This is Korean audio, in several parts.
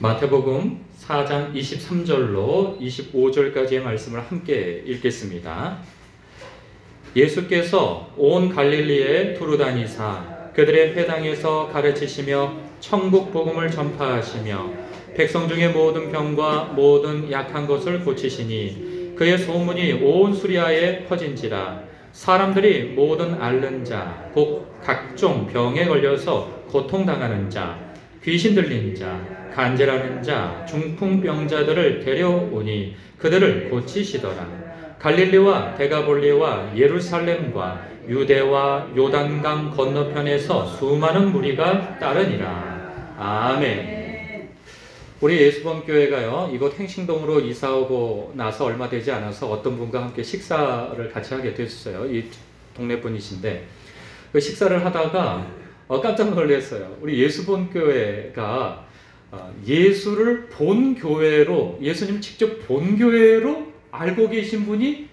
마태복음 4장 23절로 25절까지의 말씀을 함께 읽겠습니다. 예수께서 온 갈릴리에 두루 다니사 그들의 회당에서 가르치시며 천국 복음을 전파하시며 백성 중의 모든 병과 모든 약한 것을 고치시니 그의 소문이 온 수리아에 퍼진지라. 사람들이 모든 앓는 자, 곧 각종 병에 걸려서 고통당하는 자, 귀신 들린 자, 간질하는 자, 중풍병자들을 데려오니 그들을 고치시더라. 갈릴리와 데가볼리와 예루살렘과 유대와 요단강 건너편에서 수많은 무리가 따르니라. 아멘. 우리 예수범교회가요, 이곳 행신동으로 이사오고 나서 얼마 되지 않아서 어떤 분과 함께 식사를 같이 하게 됐어요. 이 동네 분이신데 그 식사를 하다가 깜짝 놀랐어요. 우리 예수범교회가 예수를 본 교회로, 예수님 직접 본 교회로 알고 계신 분이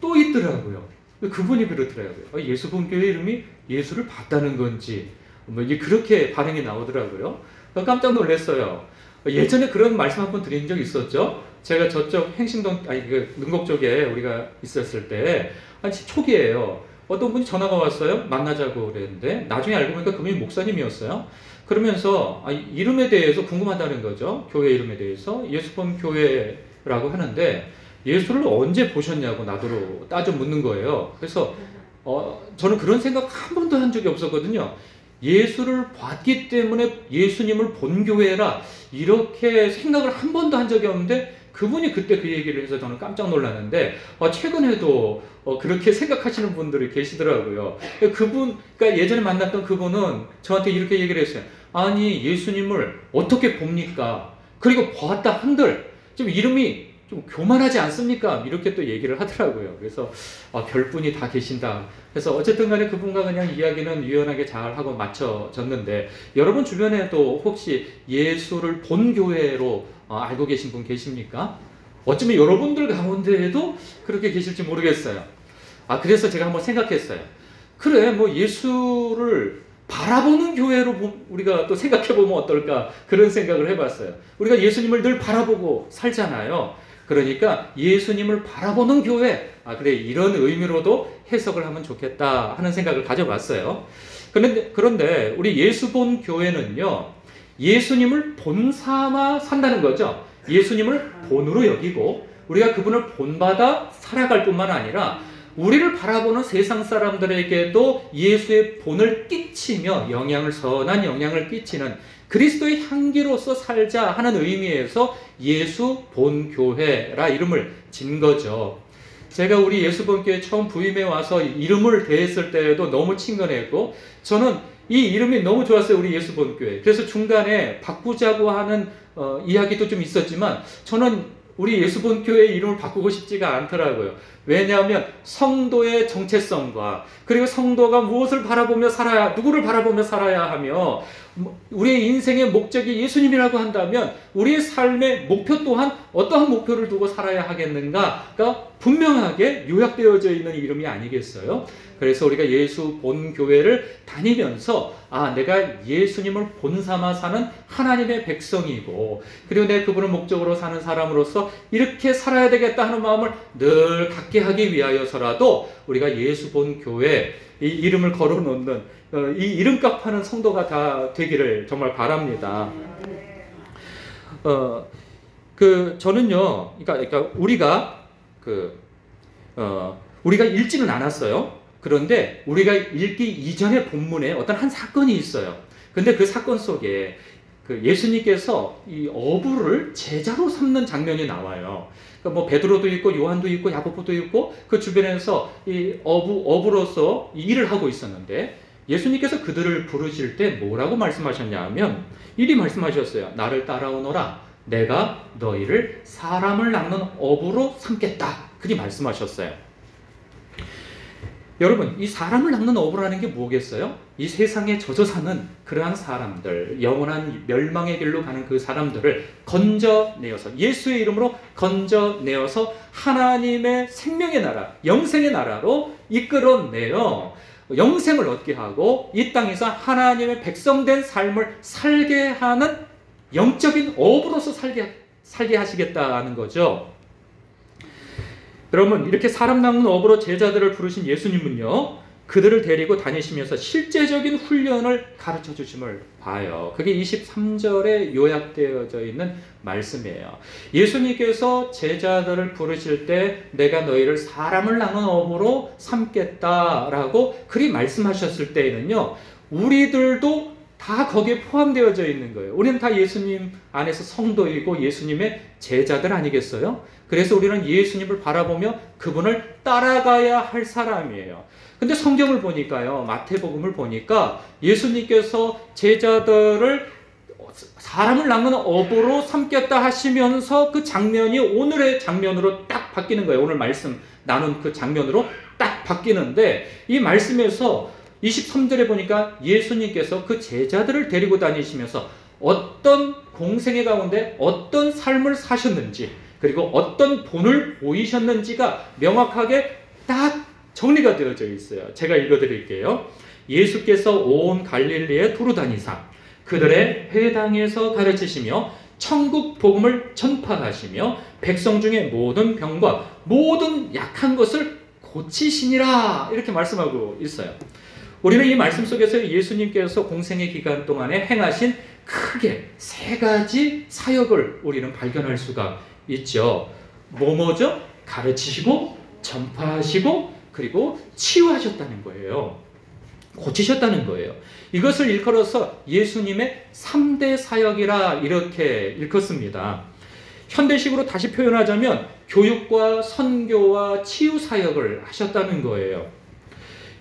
또 있더라고요. 그분이 그렇더라고요. 예수본교회 이름이 예수를 봤다는 건지 그렇게 반응이 나오더라고요. 깜짝 놀랐어요. 예전에 그런 말씀 한 번 드린 적 있었죠. 제가 저쪽 행신동, 능곡 쪽에 우리가 있었을 때 초기에요. 어떤 분이 전화가 왔어요. 만나자고 그랬는데 나중에 알고 보니까 그분이 목사님이었어요. 그러면서 이름에 대해서 궁금하다는 거죠. 교회 이름에 대해서. 예수본교회라고 하는데 예수를 언제 보셨냐고 나더러 따져 묻는 거예요. 그래서 저는 그런 생각 한 번도 한 적이 없었거든요. 예수를 봤기 때문에 예수님을 본 교회라 이렇게 생각을 한 번도 한 적이 없는데 그분이 그때 그 얘기를 해서 저는 깜짝 놀랐는데 최근에도 그렇게 생각하시는 분들이 계시더라고요. 그러니까 예전에 만났던 그분은 저한테 이렇게 얘기를 했어요. 아니 예수님을 어떻게 봅니까? 그리고 보았다 한들 좀 이름이 좀 교만하지 않습니까? 이렇게 또 얘기를 하더라고요. 그래서 별분이 다 계신다. 그래서 어쨌든 간에 그분과 그냥 이야기는 유연하게 잘 하고 맞춰졌는데 여러분 주변에도 혹시 예수를 본 교회로 알고 계신 분 계십니까? 어쩌면 여러분들 가운데에도 그렇게 계실지 모르겠어요. 그래서 제가 한번 생각했어요. 그래, 뭐 예수를 바라보는 교회로 우리가 또 생각해보면 어떨까? 그런 생각을 해봤어요. 우리가 예수님을 늘 바라보고 살잖아요. 그러니까 예수님을 바라보는 교회, 그래 이런 의미로도 해석을 하면 좋겠다 하는 생각을 가져봤어요. 그런데 우리 예수 본 교회는요, 예수님을 본삼아 산다는 거죠. 예수님을 본으로 여기고 우리가 그분을 본받아 살아갈 뿐만 아니라 우리를 바라보는 세상 사람들에게도 예수의 본을 끼치며 선한 영향을 끼치는 그리스도의 향기로서 살자 하는 의미에서 예수 본 교회라 이름을 진 거죠. 제가 우리 예수 본 교회 처음 부임해 와서 이름을 대했을 때에도 너무 친근했고 저는 이 이름이 너무 좋았어요. 우리 예수 본 교회. 그래서 중간에 바꾸자고 하는 이야기도 좀 있었지만 저는 우리 예수 본 교회의 이름을 바꾸고 싶지가 않더라고요. 왜냐하면 성도의 정체성과 그리고 성도가 무엇을 바라보며 살아야, 누구를 바라보며 살아야 하며 우리의 인생의 목적이 예수님이라고 한다면 우리의 삶의 목표 또한 어떠한 목표를 두고 살아야 하겠는가가 분명하게 요약되어져 있는 이름이 아니겠어요? 그래서 우리가 예수 본 교회를 다니면서 내가 예수님을 본삼아 사는 하나님의 백성이고 그리고 내가 그분을 목적으로 사는 사람으로서 이렇게 살아야 되겠다 하는 마음을 늘 갖게 하기 위하여서라도 우리가 예수 본 교회 이 이름을 걸어놓는 이 이름값 하는 성도가 다 되기를 정말 바랍니다. 저는요, 그러니까 우리가 읽지는 않았어요. 그런데 우리가 읽기 이전의 본문에 어떤 한 사건이 있어요. 근데 그 사건 속에 예수님께서 이 어부를 제자로 삼는 장면이 나와요. 그러니까 베드로도 있고 요한도 있고 야고보도 있고 그 주변에서 이 어부로서 일을 하고 있었는데 예수님께서 그들을 부르실 때 뭐라고 말씀하셨냐 하면 이리 말씀하셨어요. 나를 따라오너라. 내가 너희를 사람을 낚는 어부로 삼겠다. 그리 말씀하셨어요. 여러분, 이 사람을 낚는 어부라는 게 뭐겠어요? 이 세상에 젖어 사는 그러한 사람들, 영원한 멸망의 길로 가는 그 사람들을 건져내어서 예수의 이름으로 건져내어서 하나님의 생명의 나라, 영생의 나라로 이끌어내어 영생을 얻게 하고 이 땅에서 하나님의 백성된 삶을 살게 하는 영적인 업으로서 살게 하시겠다는 거죠. 여러분, 이렇게 사람 낚는 업으로 제자들을 부르신 예수님은요, 그들을 데리고 다니시면서 실제적인 훈련을 가르쳐 주심을 봐요. 그게 23절에 요약되어져 있는 말씀이에요. 예수님께서 제자들을 부르실 때 내가 너희를 사람을 낚는 업으로 삼겠다라고 그리 말씀하셨을 때에는요, 우리들도 다 거기에 포함되어져 있는 거예요. 우리는 다 예수님 안에서 성도이고 예수님의 제자들 아니겠어요? 그래서 우리는 예수님을 바라보며 그분을 따라가야 할 사람이에요. 근데 성경을 보니까요, 마태복음을 보니까 예수님께서 제자들을 사람을 낚는 업으로 삼겠다 하시면서 그 장면이 오늘의 장면으로 딱 바뀌는 거예요. 오늘 말씀 나눈 그 장면으로 딱 바뀌는데, 이 말씀에서 23절에 보니까 예수님께서 그 제자들을 데리고 다니시면서 어떤 공생애 가운데 어떤 삶을 사셨는지, 그리고 어떤 본을 보이셨는지가 명확하게 딱 정리가 되어져 있어요. 제가 읽어드릴게요. 예수께서 온 갈릴리에 두루 다니사 그들의 회당에서 가르치시며 천국 복음을 전파하시며 백성 중에 모든 병과 모든 약한 것을 고치시니라, 이렇게 말씀하고 있어요. 우리는 이 말씀 속에서 예수님께서 공생의 기간 동안에 행하신 크게 세 가지 사역을 우리는 발견할 수가 있죠. 뭐죠? 가르치시고 전파하시고 그리고 치유하셨다는 거예요. 고치셨다는 거예요. 이것을 일컬어서 예수님의 3대 사역이라 이렇게 일컫습니다. 현대식으로 다시 표현하자면 교육과 선교와 치유 사역을 하셨다는 거예요.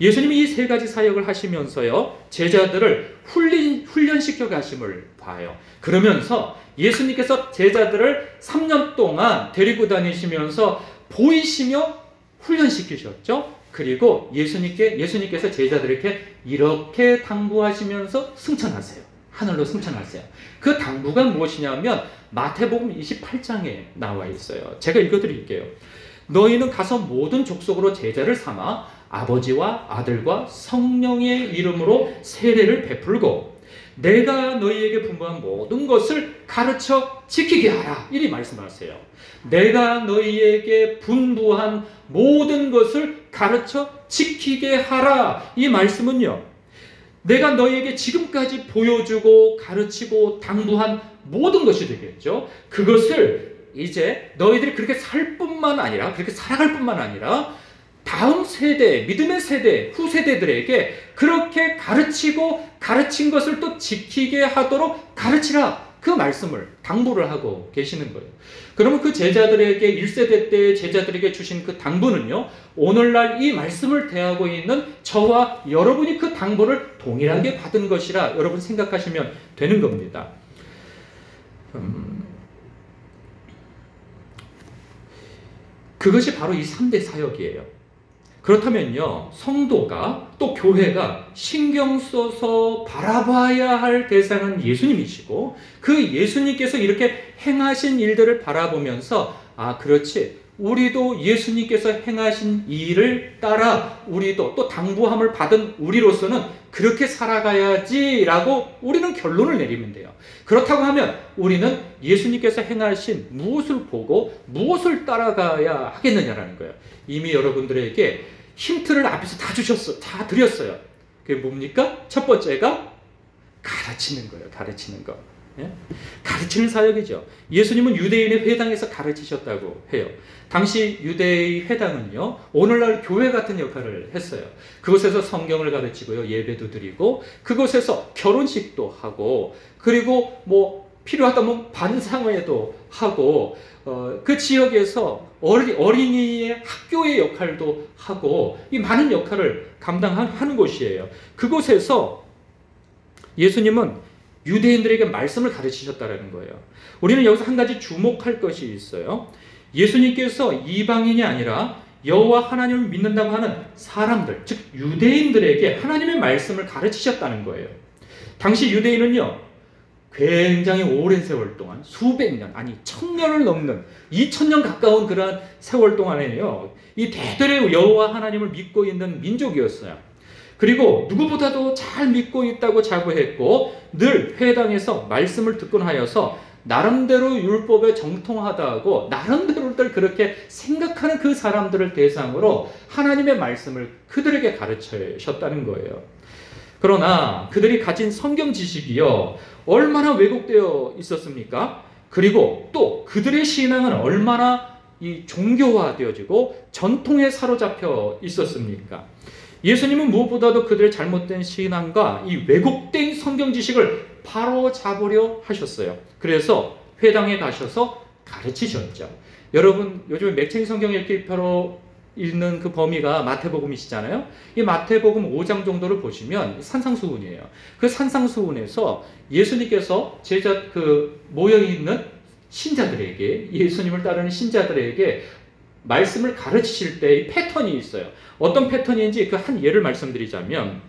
예수님이 이 세 가지 사역을 하시면서요, 제자들을 훈련시켜 가심을 봐요. 그러면서 예수님께서 제자들을 3년 동안 데리고 다니시면서 보이시며 훈련시키셨죠. 그리고 예수님께서 제자들에게 이렇게 당부하시면서 승천하세요. 하늘로 승천하세요. 그 당부가 무엇이냐면 마태복음 28장에 나와 있어요. 제가 읽어드릴게요. 너희는 가서 모든 족속으로 제자를 삼아 아버지와 아들과 성령의 이름으로 세례를 베풀고 내가 너희에게 분부한 모든 것을 가르쳐 지키게 하라, 이리 말씀하세요. 내가 너희에게 분부한 모든 것을 가르쳐 지키게 하라. 이 말씀은요, 내가 너희에게 지금까지 보여주고 가르치고 당부한 모든 것이 되겠죠. 그것을 이제 너희들이 그렇게 살 뿐만 아니라, 그렇게 살아갈 뿐만 아니라 다음 세대, 믿음의 세대, 후세대들에게 그렇게 가르치고 가르친 것을 또 지키게 하도록 가르치라, 그 말씀을 당부를 하고 계시는 거예요. 그러면 그 제자들에게 1세대 때 제자들에게 주신 그 당부는요, 오늘날 이 말씀을 대하고 있는 저와 여러분이 그 당부를 동일하게 받은 것이라 여러분 생각하시면 되는 겁니다. 그것이 바로 이 3대 사역이에요. 그렇다면요, 성도가 또 교회가 신경 써서 바라봐야 할 대상은 예수님이시고, 그 예수님께서 이렇게 행하신 일들을 바라보면서 아, 그렇지, 우리도 예수님께서 행하신 일을 따라 우리도 또 당부함을 받은 우리로서는 그렇게 살아가야지라고 우리는 결론을 내리면 돼요. 그렇다고 하면 우리는 예수님께서 행하신 무엇을 보고 무엇을 따라가야 하겠느냐라는 거예요. 이미 여러분들에게 힌트를 앞에서 다 드렸어요. 그게 뭡니까? 첫 번째가 가르치는 거예요. 가르치는 거. 예? 가르치는 사역이죠. 예수님은 유대인의 회당에서 가르치셨다고 해요. 당시 유대의 회당은요, 오늘날 교회 같은 역할을 했어요. 그곳에서 성경을 가르치고요, 예배도 드리고, 그곳에서 결혼식도 하고, 그리고 뭐 필요하다면 반상회도 하고, 그 지역에서 어린이의 학교의 역할도 하고, 이 많은 역할을 감당하는 곳이에요. 그곳에서 예수님은 유대인들에게 말씀을 가르치셨다는 거예요. 우리는 여기서 한 가지 주목할 것이 있어요. 예수님께서 이방인이 아니라 여호와 하나님을 믿는다고 하는 사람들, 즉 유대인들에게 하나님의 말씀을 가르치셨다는 거예요. 당시 유대인은요, 굉장히 오랜 세월 동안, 수백 년, 아니 1000년을 넘는 2000년 가까운 그러한 세월 동안에요, 이 대대로 여호와 하나님을 믿고 있는 민족이었어요. 그리고 누구보다도 잘 믿고 있다고 자부했고 늘 회당에서 말씀을 듣곤 하여서 나름대로 율법에 정통하다고 나름대로들 그렇게 생각하는 그 사람들을 대상으로 하나님의 말씀을 그들에게 가르치셨다는 거예요. 그러나 그들이 가진 성경 지식이요 얼마나 왜곡되어 있었습니까? 그리고 또 그들의 신앙은 얼마나 이 종교화되어지고 전통에 사로잡혀 있었습니까? 예수님은 무엇보다도 그들의 잘못된 신앙과 이 왜곡된 성경 지식을 바로 잡으려 하셨어요. 그래서 회당에 가셔서 가르치셨죠. 여러분 요즘에 맥체인 성경 읽기표로 읽는 그 범위가 마태복음이시잖아요. 이 마태복음 5장 정도를 보시면 산상수훈이에요. 그 산상수훈에서 예수님께서 제자 모여있는 신자들에게 예수님을 따르는 신자들에게 말씀을 가르치실 때 이 패턴이 있어요. 어떤 패턴인지 그 한 예를 말씀드리자면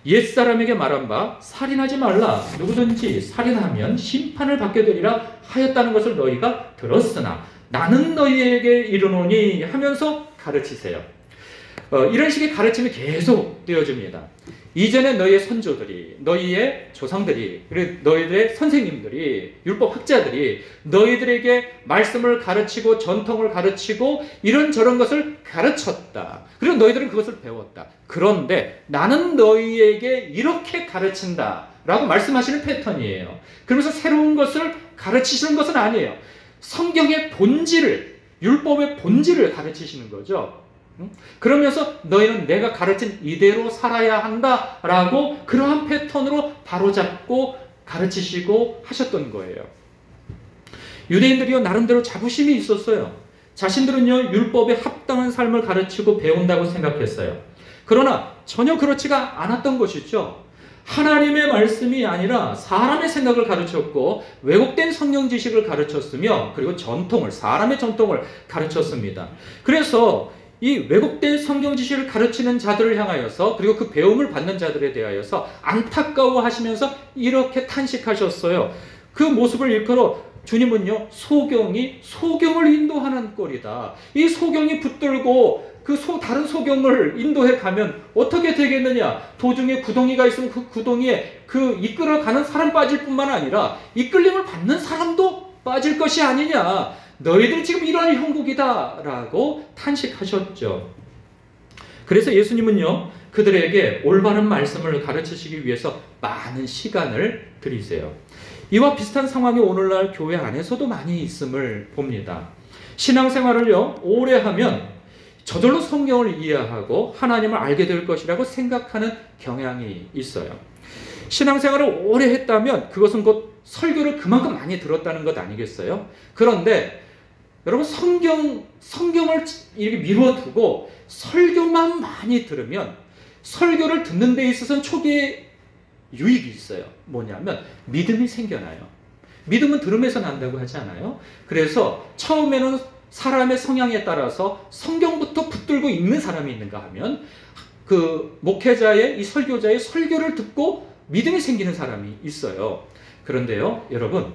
옛사람에게 말한 바 살인하지 말라 누구든지 살인하면 심판을 받게 되리라 하였다는 것을 너희가 들었으나 나는 너희에게 이르노니 하면서 가르치세요. 이런 식의 가르침이 계속 되어집니다. 이전에 너희의 선조들이, 너희의 조상들이, 그리고 너희들의 선생님들이, 율법학자들이 너희들에게 말씀을 가르치고 전통을 가르치고 이런저런 것을 가르쳤다. 그리고 너희들은 그것을 배웠다. 그런데 나는 너희에게 이렇게 가르친다 라고 말씀하시는 패턴이에요. 그러면서 새로운 것을 가르치시는 것은 아니에요. 성경의 본질을, 율법의 본질을 가르치시는 거죠. 그러면서 너희는 내가 가르친 이대로 살아야 한다라고 그러한 패턴으로 바로잡고 가르치시고 하셨던 거예요. 유대인들이요 나름대로 자부심이 있었어요. 자신들은요 율법에 합당한 삶을 가르치고 배운다고 생각했어요. 그러나 전혀 그렇지가 않았던 것이죠. 하나님의 말씀이 아니라 사람의 생각을 가르쳤고 왜곡된 성경 지식을 가르쳤으며 그리고 사람의 전통을 가르쳤습니다. 그래서 이 왜곡된 성경 지식을 가르치는 자들을 향하여서 그리고 그 배움을 받는 자들에 대하여서 안타까워하시면서 이렇게 탄식하셨어요. 그 모습을 일컬어 주님은요 소경을 인도하는 꼴이다. 이 소경이 붙들고 다른 소경을 인도해 가면 어떻게 되겠느냐? 도중에 구덩이가 있으면 그 구덩이에 이끌어가는 사람 빠질 뿐만 아니라 이끌림을 받는 사람도 빠질 것이 아니냐? 너희들 지금 이러한 형국이다 라고 탄식하셨죠. 그래서 예수님은요 그들에게 올바른 말씀을 가르치시기 위해서 많은 시간을 들이세요. 이와 비슷한 상황이 오늘날 교회 안에서도 많이 있음을 봅니다. 신앙생활을요 오래 하면 저절로 성경을 이해하고 하나님을 알게 될 것이라고 생각하는 경향이 있어요. 신앙생활을 오래 했다면 그것은 곧 설교를 그만큼 많이 들었다는 것 아니겠어요? 그런데 여러분 성경을 이렇게 미뤄두고 설교만 많이 들으면 설교를 듣는 데 있어서는 초기에 유익이 있어요. 뭐냐면 믿음이 생겨나요. 믿음은 들음에서 난다고 하지 않아요? 그래서 처음에는 사람의 성향에 따라서 성경부터 붙들고 읽는 사람이 있는가 하면 그 목회자의 이 설교자의 설교를 듣고 믿음이 생기는 사람이 있어요. 그런데요 여러분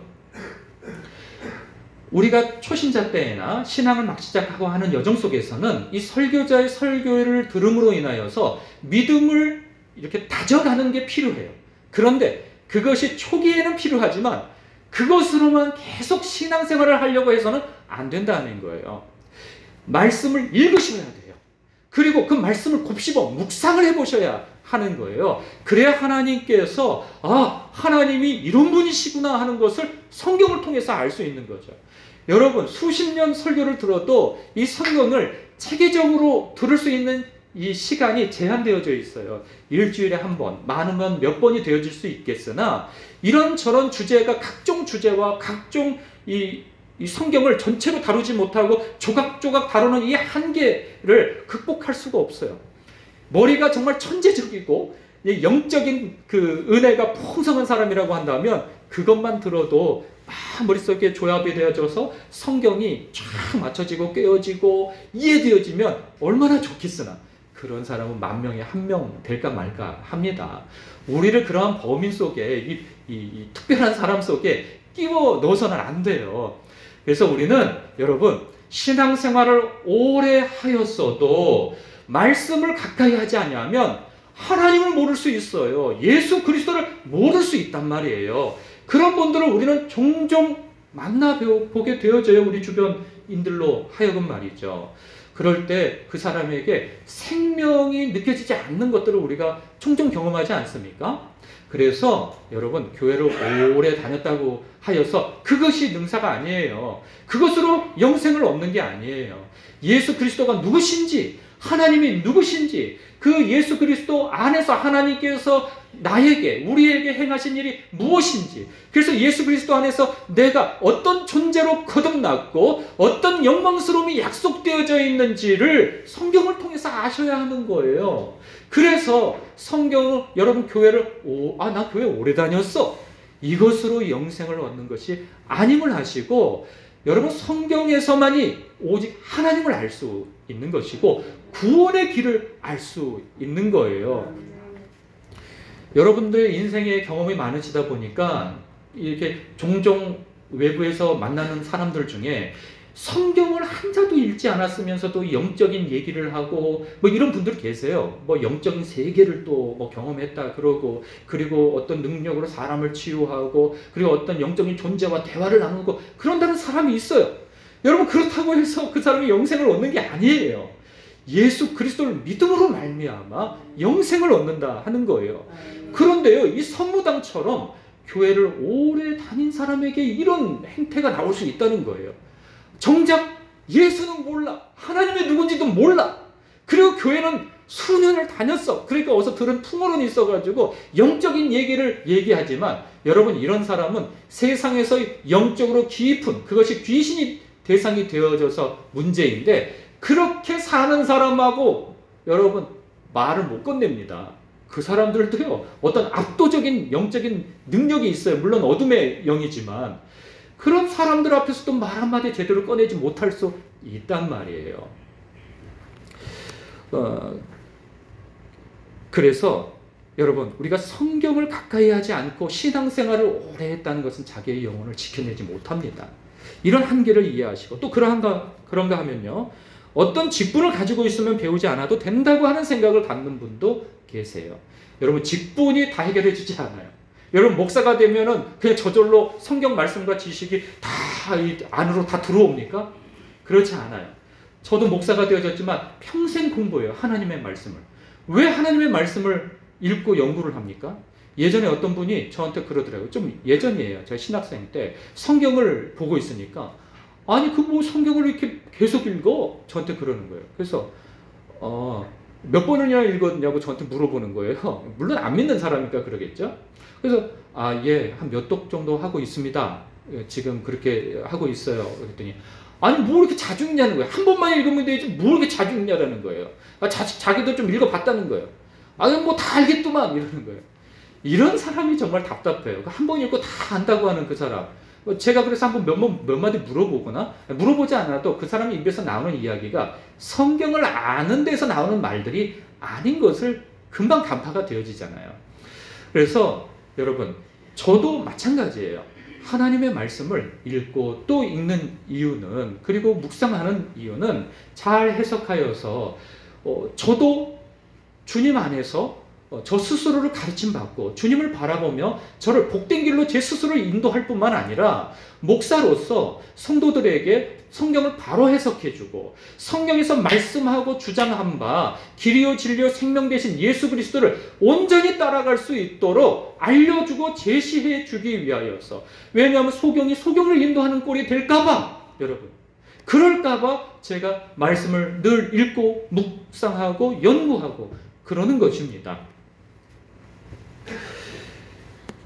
우리가 초신자 때나 신앙을 막 시작하고 하는 여정 속에서는 이 설교자의 설교를 들음으로 인하여서 믿음을 이렇게 다져가는 게 필요해요. 그런데 그것이 초기에는 필요하지만 그것으로만 계속 신앙생활을 하려고 해서는 안 된다는 거예요. 말씀을 읽으셔야 돼요. 그리고 그 말씀을 곱씹어 묵상을 해보셔야 하는 거예요. 그래야 하나님께서 하나님이 이런 분이시구나 하는 것을 성경을 통해서 알 수 있는 거죠. 여러분 수십 년 설교를 들어도 이 성경을 체계적으로 들을 수 있는 이 시간이 제한되어져 있어요. 일주일에 한 번, 많으면 몇 번이 되어질 수 있겠으나 이런저런 주제가 각종 주제와 각종 이 성경을 전체로 다루지 못하고 조각조각 다루는 이 한계를 극복할 수가 없어요. 머리가 정말 천재적이고 영적인 그 은혜가 풍성한 사람이라고 한다면 그것만 들어도 막 머릿속에 조합이 되어져서 성경이 쫙 맞춰지고 깨어지고 이해되어지면 얼마나 좋겠으나 그런 사람은 10,000명에 1명 될까 말까 합니다. 우리를 그러한 범인 속에 이 특별한 사람 속에 끼워 넣어서는 안 돼요. 그래서 우리는 여러분 신앙생활을 오래 하였어도 말씀을 가까이 하지 아니하면 하나님을 모를 수 있어요. 예수 그리스도를 모를 수 있단 말이에요. 그런 분들을 우리는 종종 만나보게 되어져요. 우리 주변인들로 하여금 말이죠. 그럴 때 그 사람에게 생명이 느껴지지 않는 것들을 우리가 종종 경험하지 않습니까? 그래서 여러분, 교회를 오래 다녔다고 하여서 그것이 능사가 아니에요. 그것으로 영생을 얻는 게 아니에요. 예수 그리스도가 누구신지, 하나님이 누구신지, 그 예수 그리스도 안에서 하나님께서 나에게, 우리에게 행하신 일이 무엇인지, 그래서 예수 그리스도 안에서 내가 어떤 존재로 거듭났고 어떤 영광스러움이 약속되어져 있는지를 성경을 통해서 아셔야 하는 거예요. 그래서 성경을, 여러분 교회를 나 교회 오래 다녔어, 이것으로 영생을 얻는 것이 아님을 하시고, 여러분 성경에서만이 오직 하나님을 알 수 있는 것이고 구원의 길을 알 수 있는 거예요. 여러분들 인생의 경험이 많으시다 보니까 이렇게 종종 외부에서 만나는 사람들 중에 성경을 한 자도 읽지 않았으면서도 영적인 얘기를 하고 뭐 이런 분들 계세요. 뭐 영적인 세계를 또 뭐 경험했다 그러고, 그리고 어떤 능력으로 사람을 치유하고, 그리고 어떤 영적인 존재와 대화를 나누고 그런다는 사람이 있어요. 여러분, 그렇다고 해서 그 사람이 영생을 얻는 게 아니에요. 예수 그리스도를 믿음으로 말미암아 영생을 얻는다 하는 거예요. 그런데요, 이 선무당처럼 교회를 오래 다닌 사람에게 이런 행태가 나올 수 있다는 거예요. 정작 예수는 몰라, 하나님이 누군지도 몰라, 그리고 교회는 수년을 다녔어, 그러니까 어서 들은 풍어론이 있어가지고 영적인 얘기를 얘기하지만, 여러분 이런 사람은 세상에서 영적으로 깊은, 그것이 귀신이 대상이 되어져서 문제인데, 그렇게 사는 사람하고 여러분 말을 못 건넵니다. 그 사람들도요, 어떤 압도적인 영적인 능력이 있어요. 물론 어둠의 영이지만 그런 사람들 앞에서도 말 한마디 제대로 꺼내지 못할 수 있단 말이에요. 그래서 여러분, 우리가 성경을 가까이 하지 않고 신앙생활을 오래 했다는 것은 자기의 영혼을 지켜내지 못합니다. 이런 한계를 이해하시고, 또 그런가 하면요, 어떤 직분을 가지고 있으면 배우지 않아도 된다고 하는 생각을 갖는 분도 계세요. 여러분, 직분이 다 해결해 주지 않아요. 여러분, 목사가 되면은 그냥 저절로 성경 말씀과 지식이 다 이 안으로 다 들어옵니까? 그렇지 않아요. 저도 목사가 되어졌지만 평생 공부해요, 하나님의 말씀을. 왜 하나님의 말씀을 읽고 연구를 합니까? 예전에 어떤 분이 저한테 그러더라고요. 좀 예전이에요. 제가 신학생 때 성경을 보고 있으니까, 아니 그 뭐 성경을 이렇게 계속 읽어? 저한테 그러는 거예요. 그래서 몇 번이나 읽었냐고 저한테 물어보는 거예요. 물론 안 믿는 사람이니까 그러겠죠. 그래서 예, 한 몇 독 정도 하고 있습니다. 지금 그렇게 하고 있어요. 그랬더니, 아니 뭐 이렇게 자주 읽냐는 거예요. 한 번만 읽으면 되지 뭐 이렇게 자주 읽냐라는 거예요. 자기도 좀 읽어봤다는 거예요. 뭐 다 알겠더만 이러는 거예요. 이런 사람이 정말 답답해요. 한 번 읽고 다 안다고 하는 그 사람. 제가 그래서 한번 몇 마디 물어보거나, 물어보지 않아도 그 사람 입에서 나오는 이야기가 성경을 아는 데서 나오는 말들이 아닌 것을 금방 간파가 되어지잖아요. 그래서 여러분, 저도 마찬가지예요. 하나님의 말씀을 읽고 또 읽는 이유는, 그리고 묵상하는 이유는 잘 해석하여서 저도 주님 안에서 저 스스로를 가르침받고 주님을 바라보며 저를 복된 길로 제 스스로를 인도할 뿐만 아니라, 목사로서 성도들에게 성경을 바로 해석해주고 성경에서 말씀하고 주장한 바 길이요 진리요 생명 되신 예수 그리스도를 온전히 따라갈 수 있도록 알려주고 제시해 주기 위하여서. 왜냐하면 소경을 인도하는 꼴이 될까봐, 여러분, 그럴까봐 제가 말씀을 늘 읽고 묵상하고 연구하고 그러는 것입니다.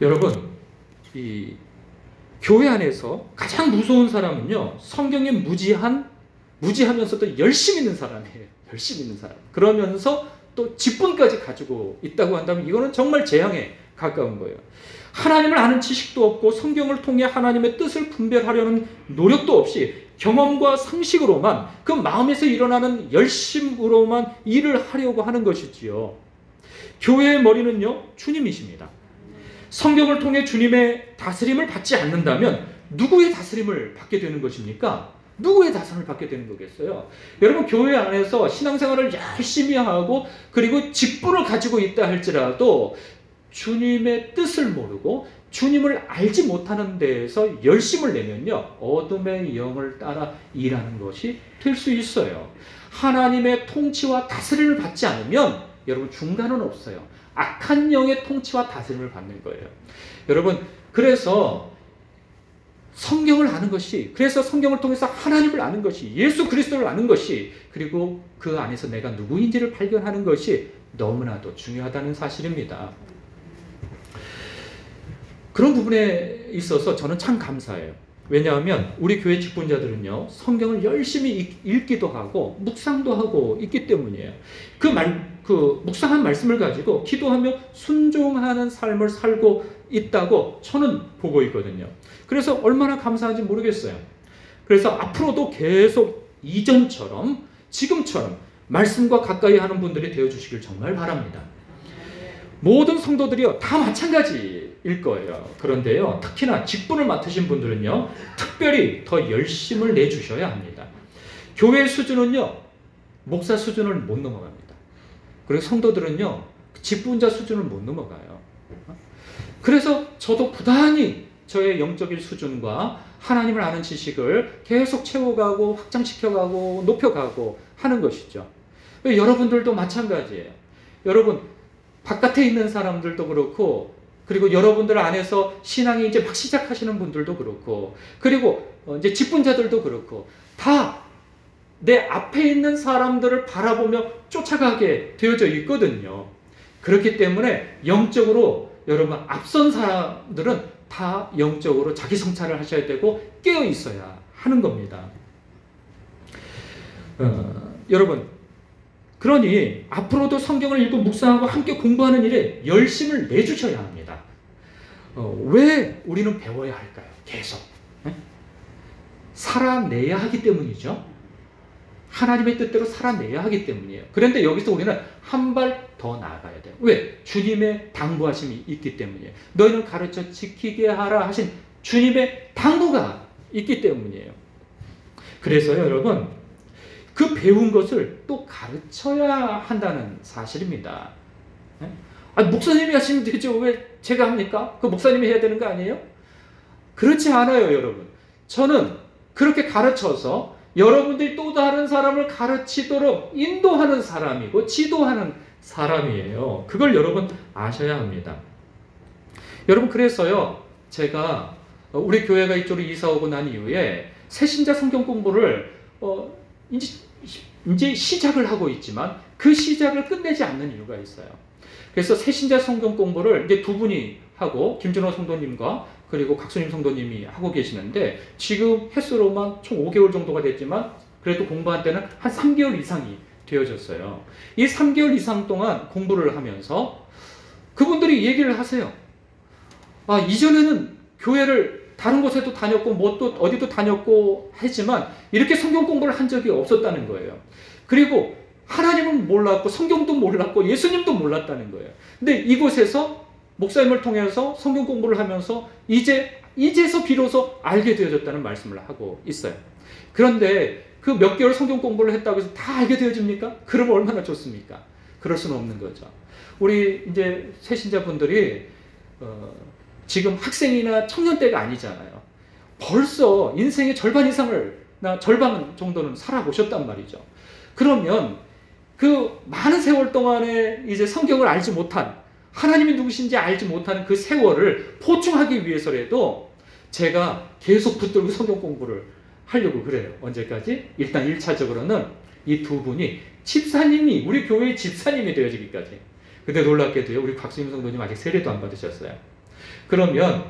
여러분, 이 교회 안에서 가장 무서운 사람은요, 성경에 무지하면서도 열심히 있는 사람이에요. 열심히 있는 사람. 그러면서 또 직분까지 가지고 있다고 한다면 이거는 정말 재앙에 가까운 거예요. 하나님을 아는 지식도 없고 성경을 통해 하나님의 뜻을 분별하려는 노력도 없이 경험과 상식으로만, 그 마음에서 일어나는 열심으로만 일을 하려고 하는 것이지요. 교회의 머리는요, 주님이십니다. 성경을 통해 주님의 다스림을 받지 않는다면 누구의 다스림을 받게 되는 것입니까? 누구의 다선을 받게 되는 거겠어요? 여러분, 교회 안에서 신앙생활을 열심히 하고 그리고 직분을 가지고 있다 할지라도 주님의 뜻을 모르고 주님을 알지 못하는 데에서 열심을 내면요, 어둠의 영을 따라 일하는 것이 될 수 있어요. 하나님의 통치와 다스림을 받지 않으면 여러분, 중간은 없어요. 악한 영의 통치와 다스림을 받는 거예요. 여러분, 그래서 성경을 아는 것이, 그래서 성경을 통해서 하나님을 아는 것이, 예수 그리스도를 아는 것이, 그리고 그 안에서 내가 누구인지를 발견하는 것이 너무나도 중요하다는 사실입니다. 그런 부분에 있어서 저는 참 감사해요. 왜냐하면 우리 교회 직분자들은요, 성경을 열심히 읽기도 하고 묵상도 하고 있기 때문이에요. 그 묵상한 말씀을 가지고 기도하며 순종하는 삶을 살고 있다고 저는 보고 있거든요. 그래서 얼마나 감사한지 모르겠어요. 그래서 앞으로도 계속 이전처럼, 지금처럼 말씀과 가까이 하는 분들이 되어주시길 정말 바랍니다. 모든 성도들이요, 다 마찬가지일 거예요. 그런데요, 특히나 직분을 맡으신 분들은요, 특별히 더 열심을 내주셔야 합니다. 교회 수준은요, 목사 수준을 못 넘어갑니다. 그리고 성도들은요, 직분자 수준을 못 넘어가요. 그래서 저도 부단히 저의 영적인 수준과 하나님을 아는 지식을 계속 채워가고 확장시켜가고 높여가고 하는 것이죠. 여러분들도 마찬가지예요. 여러분, 바깥에 있는 사람들도 그렇고, 그리고 여러분들 안에서 신앙이 이제 막 시작하시는 분들도 그렇고, 그리고 이제 직분자들도 그렇고, 다 내 앞에 있는 사람들을 바라보며 쫓아가게 되어져 있거든요. 그렇기 때문에 영적으로 여러분, 앞선 사람들은 다 영적으로 자기 성찰을 하셔야 되고 깨어 있어야 하는 겁니다. 여러분, 그러니 앞으로도 성경을 읽고 묵상하고 함께 공부하는 일에 열심을 내주셔야 합니다. 왜 우리는 배워야 할까요? 계속. 살아내야 하기 때문이죠. 하나님의 뜻대로 살아내야 하기 때문이에요. 그런데 여기서 우리는 한 발 더 나아가야 돼요. 왜? 주님의 당부하심이 있기 때문이에요. 너희는 가르쳐 지키게 하라 하신 주님의 당부가 있기 때문이에요. 그래서요, 여러분, 그 배운 것을 또 가르쳐야 한다는 사실입니다. 목사님이 하시면 되죠. 왜 제가 합니까? 그 목사님이 해야 되는 거 아니에요? 그렇지 않아요, 여러분. 저는 그렇게 가르쳐서 여러분들이 또 다른 사람을 가르치도록 인도하는 사람이고 지도하는 사람이에요. 그걸 여러분 아셔야 합니다. 여러분, 그래서요, 제가 우리 교회가 이쪽으로 이사 오고 난 이후에 새신자 성경 공부를 이제 시작을 하고 있지만 그 시작을 끝내지 않는 이유가 있어요. 그래서 새신자 성경 공부를 이제 두 분이 하고, 김준호 성도님과 그리고 각수님 성도님이 하고 계시는데, 지금 횟수로만 총 5개월 정도가 됐지만 그래도 공부한 때는 한 3개월 이상이 되어졌어요. 이 3개월 이상 동안 공부를 하면서 그분들이 얘기를 하세요. 이전에는 교회를 다른 곳에도 다녔고 뭐 또 어디도 다녔고 했지만 이렇게 성경 공부를 한 적이 없었다는 거예요. 그리고 하나님은 몰랐고 성경도 몰랐고 예수님도 몰랐다는 거예요. 근데 이곳에서 목사님을 통해서 성경 공부를 하면서 이제서 비로소 알게 되어졌다는 말씀을 하고 있어요. 그런데 그 몇 개월 성경 공부를 했다고 해서 다 알게 되어집니까? 그러면 얼마나 좋습니까? 그럴 수는 없는 거죠. 우리 이제 새신자분들이 지금 학생이나 청년 때가 아니잖아요. 벌써 인생의 절반 절반 정도는 살아보셨단 말이죠. 그러면 그 많은 세월 동안에 이제 성경을 알지 못한, 하나님이 누구신지 알지 못하는 그 세월을 보충하기 위해서라도 제가 계속 붙들고 성경 공부를 하려고 그래요. 언제까지? 일단 1차적으로는 이 두 분이 우리 교회의 집사님이 되어지기까지. 근데 놀랍게도요, 우리 곽수임 성도님 아직 세례도 안 받으셨어요. 그러면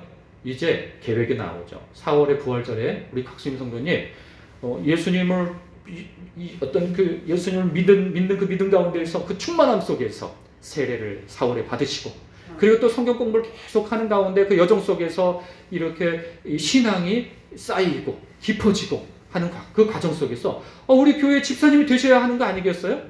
이제 계획이 나오죠. 4월의 부활절에 우리 곽수임 성도님 예수님을 어떤 그 예수님을 믿는 그 믿음 가운데에서 그 충만함 속에서 세례를 4월에 받으시고, 그리고 또 성경 공부를 계속 하는 가운데 그 여정 속에서 이렇게 신앙이 쌓이고 깊어지고 하는 그 과정 속에서 우리 교회 집사님이 되셔야 하는 거 아니겠어요?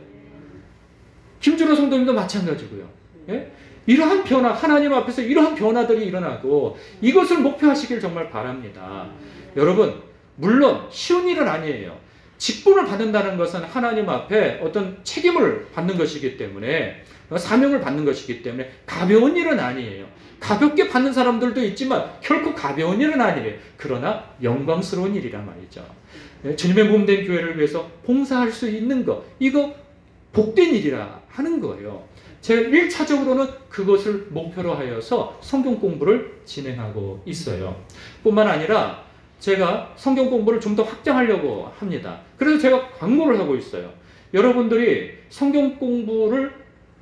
김준호 성도님도 마찬가지고요. 예? 이러한 변화, 하나님 앞에서 이러한 변화들이 일어나고 이것을 목표하시길 정말 바랍니다. 여러분, 물론 쉬운 일은 아니에요. 직분을 받는다는 것은 하나님 앞에 어떤 책임을 받는 것이기 때문에, 사명을 받는 것이기 때문에 가벼운 일은 아니에요. 가볍게 받는 사람들도 있지만 결코 가벼운 일은 아니에요. 그러나 영광스러운 일이란 말이죠. 주님의 몸된 교회를 위해서 봉사할 수 있는 것, 이거 복된 일이라 하는 거예요. 제가 1차적으로는 그것을 목표로 하여서 성경 공부를 진행하고 있어요. 뿐만 아니라 제가 성경 공부를 좀 더 확장하려고 합니다. 그래서 제가 광고를 하고 있어요. 여러분들이 성경 공부를,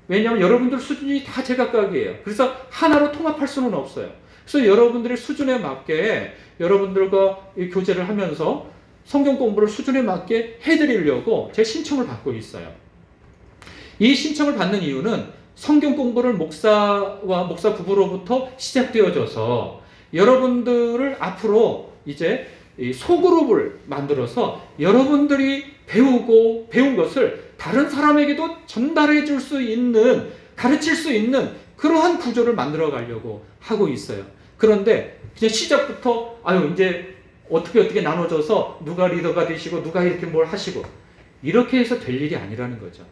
왜냐하면 여러분들 수준이 다 제각각이에요. 그래서 하나로 통합할 수는 없어요. 그래서 여러분들의 수준에 맞게 여러분들과 교제를 하면서 성경 공부를 수준에 맞게 해드리려고 제 신청을 받고 있어요. 이 신청을 받는 이유는 성경 공부를 목사와 목사 부부로부터 시작되어져서 여러분들을 앞으로 이제 소그룹을 만들어서 여러분들이 배운 것을 다른 사람에게도 전달해 줄 수 있는, 가르칠 수 있는 그러한 구조를 만들어 가려고 하고 있어요. 그런데 그냥 시작부터 이제 어떻게 나눠져서 누가 리더가 되시고 누가 이렇게 뭘 하시고 이렇게 해서 될 일이 아니라는 거죠.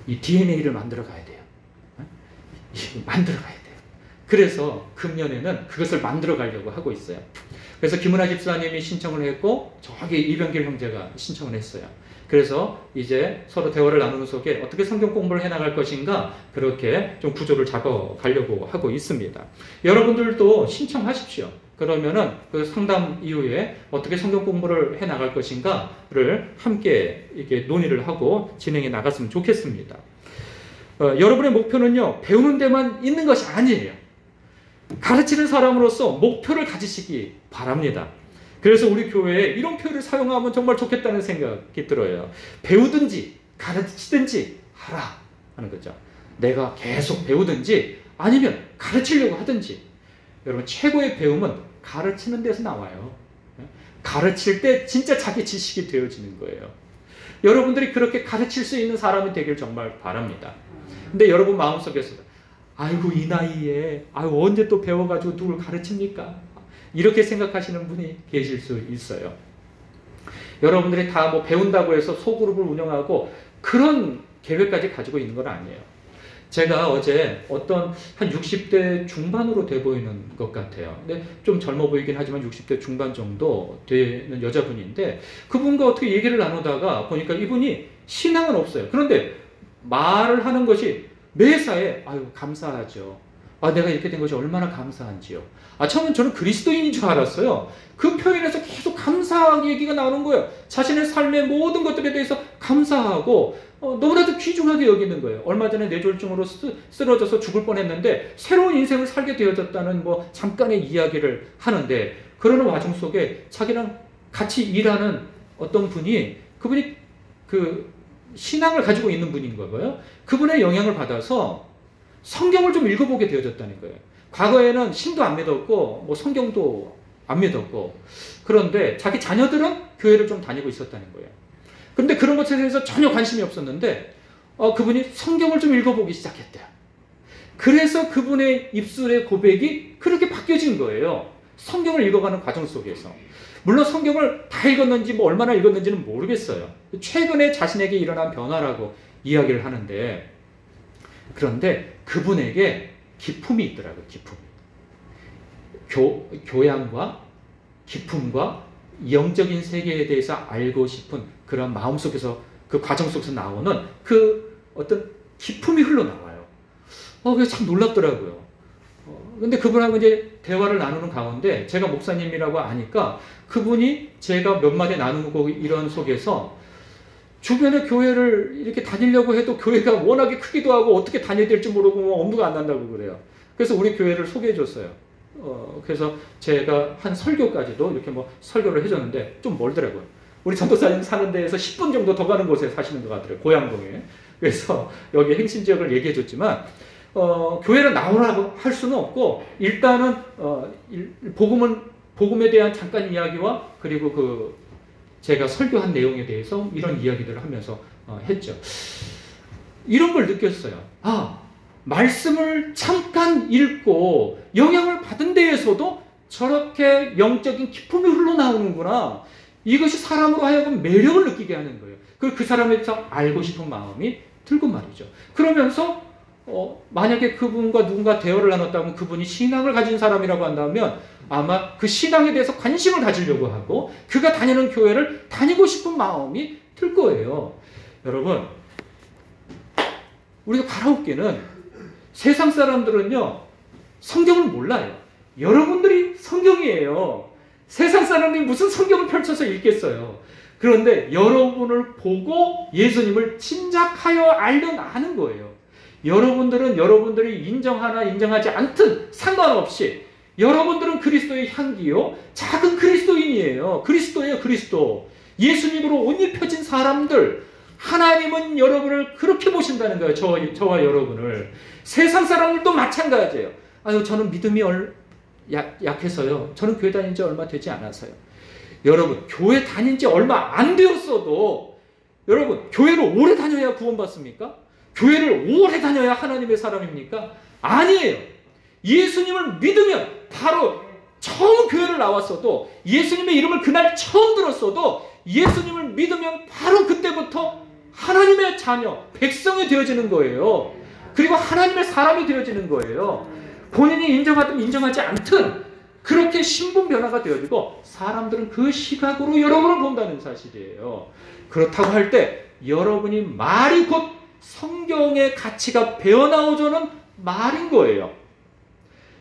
이 DNA를 만들어 가야 돼요. 만들어 가야 돼요. 그래서 금년에는 그것을 만들어 가려고 하고 있어요. 그래서 김은하 집사님이 신청을 했고 저기 이병길 형제가 신청을 했어요. 그래서 이제 서로 대화를 나누는 속에 어떻게 성경 공부를 해나갈 것인가, 그렇게 좀 구조를 잡아가려고 하고 있습니다. 여러분들도 신청하십시오. 그러면은 그 상담 이후에 어떻게 성경 공부를 해나갈 것인가를 함께 이렇게 논의를 하고 진행해 나갔으면 좋겠습니다. 여러분의 목표는요, 배우는 데만 있는 것이 아니에요. 가르치는 사람으로서 목표를 가지시기 바랍니다. 그래서 우리 교회에 이런 표현을 사용하면 정말 좋겠다는 생각이 들어요. 배우든지 가르치든지 하라 하는 거죠. 내가 계속 배우든지 아니면 가르치려고 하든지. 여러분, 최고의 배움은 가르치는 데서 나와요. 가르칠 때 진짜 자기 지식이 되어지는 거예요. 여러분들이 그렇게 가르칠 수 있는 사람이 되길 정말 바랍니다. 근데 여러분 마음속에서 아이고 이 나이에 언제 또 배워가지고 누굴 가르칩니까? 이렇게 생각하시는 분이 계실 수 있어요. 여러분들이 다 뭐 배운다고 해서 소그룹을 운영하고 그런 계획까지 가지고 있는 건 아니에요. 제가 어제 어떤 한 60대 중반으로 돼 보이는 것 같아요. 근데 좀 젊어 보이긴 하지만 60대 중반 정도 되는 여자분인데, 그분과 어떻게 얘기를 나누다가 보니까 이분이 신앙은 없어요. 그런데 말을 하는 것이 매사에 감사하죠. 내가 이렇게 된 것이 얼마나 감사한지요. 처음엔 저는 그리스도인인 줄 알았어요. 그 표현에서 계속 감사 얘기가 나오는 거예요. 자신의 삶의 모든 것들에 대해서 감사하고 너무나도 귀중하게 여기는 거예요. 얼마 전에 뇌졸중으로 쓰러져서 죽을 뻔했는데 새로운 인생을 살게 되어졌다는 잠깐의 이야기를 하는데, 그러는 와중 속에 자기랑 같이 일하는 어떤 분이, 그분이 그 신앙을 가지고 있는 분인 거고요. 그분의 영향을 받아서 성경을 좀 읽어보게 되어졌다는 거예요. 과거에는 신도 안 믿었고 성경도 안 믿었고, 그런데 자기 자녀들은 교회를 좀 다니고 있었다는 거예요. 그런데 그런 것에 대해서 전혀 관심이 없었는데 그분이 성경을 좀 읽어보기 시작했대요. 그래서 그분의 입술의 고백이 그렇게 바뀌어진 거예요. 성경을 읽어가는 과정 속에서. 물론 성경을 다 읽었는지 얼마나 읽었는지는 모르겠어요. 최근에 자신에게 일어난 변화라고 이야기를 하는데, 그런데 그분에게 기품이 있더라고요. 기품. 교양과 기품과 영적인 세계에 대해서 알고 싶은 그런 마음속에서, 그 과정 속에서 나오는 그 어떤 기품이 흘러나와요. 그래서 참 놀랍더라고요. 근데 그분하고 이제 대화를 나누는 가운데 제가 목사님이라고 아니까 그분이 제가 몇 마디 나누고 이런 속에서 주변에 교회를 이렇게 다니려고 해도 교회가 워낙에 크기도 하고 어떻게 다녀야 될지 모르고 엄두가 안 난다고 그래요. 그래서 우리 교회를 소개해 줬어요. 그래서 제가 한 설교까지도 이렇게 설교를 해줬는데 좀 멀더라고요. 우리 전도사님 사는 데에서 10분 정도 더 가는 곳에 사시는 것 같더라고요. 고양동에. 그래서 여기 행신 지역을 얘기해 줬지만 교회를 나오라고 할 수는 없고, 일단은 복음에 대한 잠깐 이야기와 그리고 제가 설교한 내용에 대해서 이런 이야기들을 하면서 했죠. 이런 걸 느꼈어요. 말씀을 잠깐 읽고 영향을 받은 데에서도 저렇게 영적인 기품이 흘러나오는구나. 이것이 사람으로 하여금 매력을 느끼게 하는 거예요. 그리고 그 사람에 대해서 알고 싶은 마음이 들고 말이죠. 그러면서 만약에 그분과 누군가 대화를 나눴다면 그분이 신앙을 가진 사람이라고 한다면 아마 그 신앙에 대해서 관심을 가지려고 하고 그가 다니는 교회를 다니고 싶은 마음이 들 거예요. 여러분, 우리가 바라볼 게는 세상 사람들은요, 성경을 몰라요. 여러분들이 성경이에요. 세상 사람들이 무슨 성경을 펼쳐서 읽겠어요. 그런데 여러분을 보고 예수님을 짐작하여 아는 거예요. 여러분들은 여러분들이 인정하나 인정하지 않든 상관없이 여러분들은 그리스도의 향기요, 작은 그리스도인이에요. 그리스도예요, 그리스도. 예수님으로 옷 입혀진 사람들, 하나님은 여러분을 그렇게 보신다는 거예요. 저와 여러분을. 세상 사람들도 마찬가지예요. 아유, 저는 믿음이 약해서요. 저는 교회 다닌 지 얼마 되지 않아서요. 여러분, 교회 다닌 지 얼마 안 되었어도 여러분, 교회를 오래 다녀야 구원받습니까? 교회를 오래 다녀야 하나님의 사람입니까? 아니에요. 예수님을 믿으면 바로 처음 교회를 나왔어도, 예수님의 이름을 그날 처음 들었어도 예수님을 믿으면 바로 그때부터 하나님의 자녀, 백성이 되어지는 거예요. 그리고 하나님의 사람이 되어지는 거예요. 본인이 인정하든 인정하지 않든 그렇게 신분 변화가 되어지고 사람들은 그 시각으로 여러분을 본다는 사실이에요. 그렇다고 할 때 여러분이 말이 곧 성경의 가치가 배어나오자는 말인 거예요.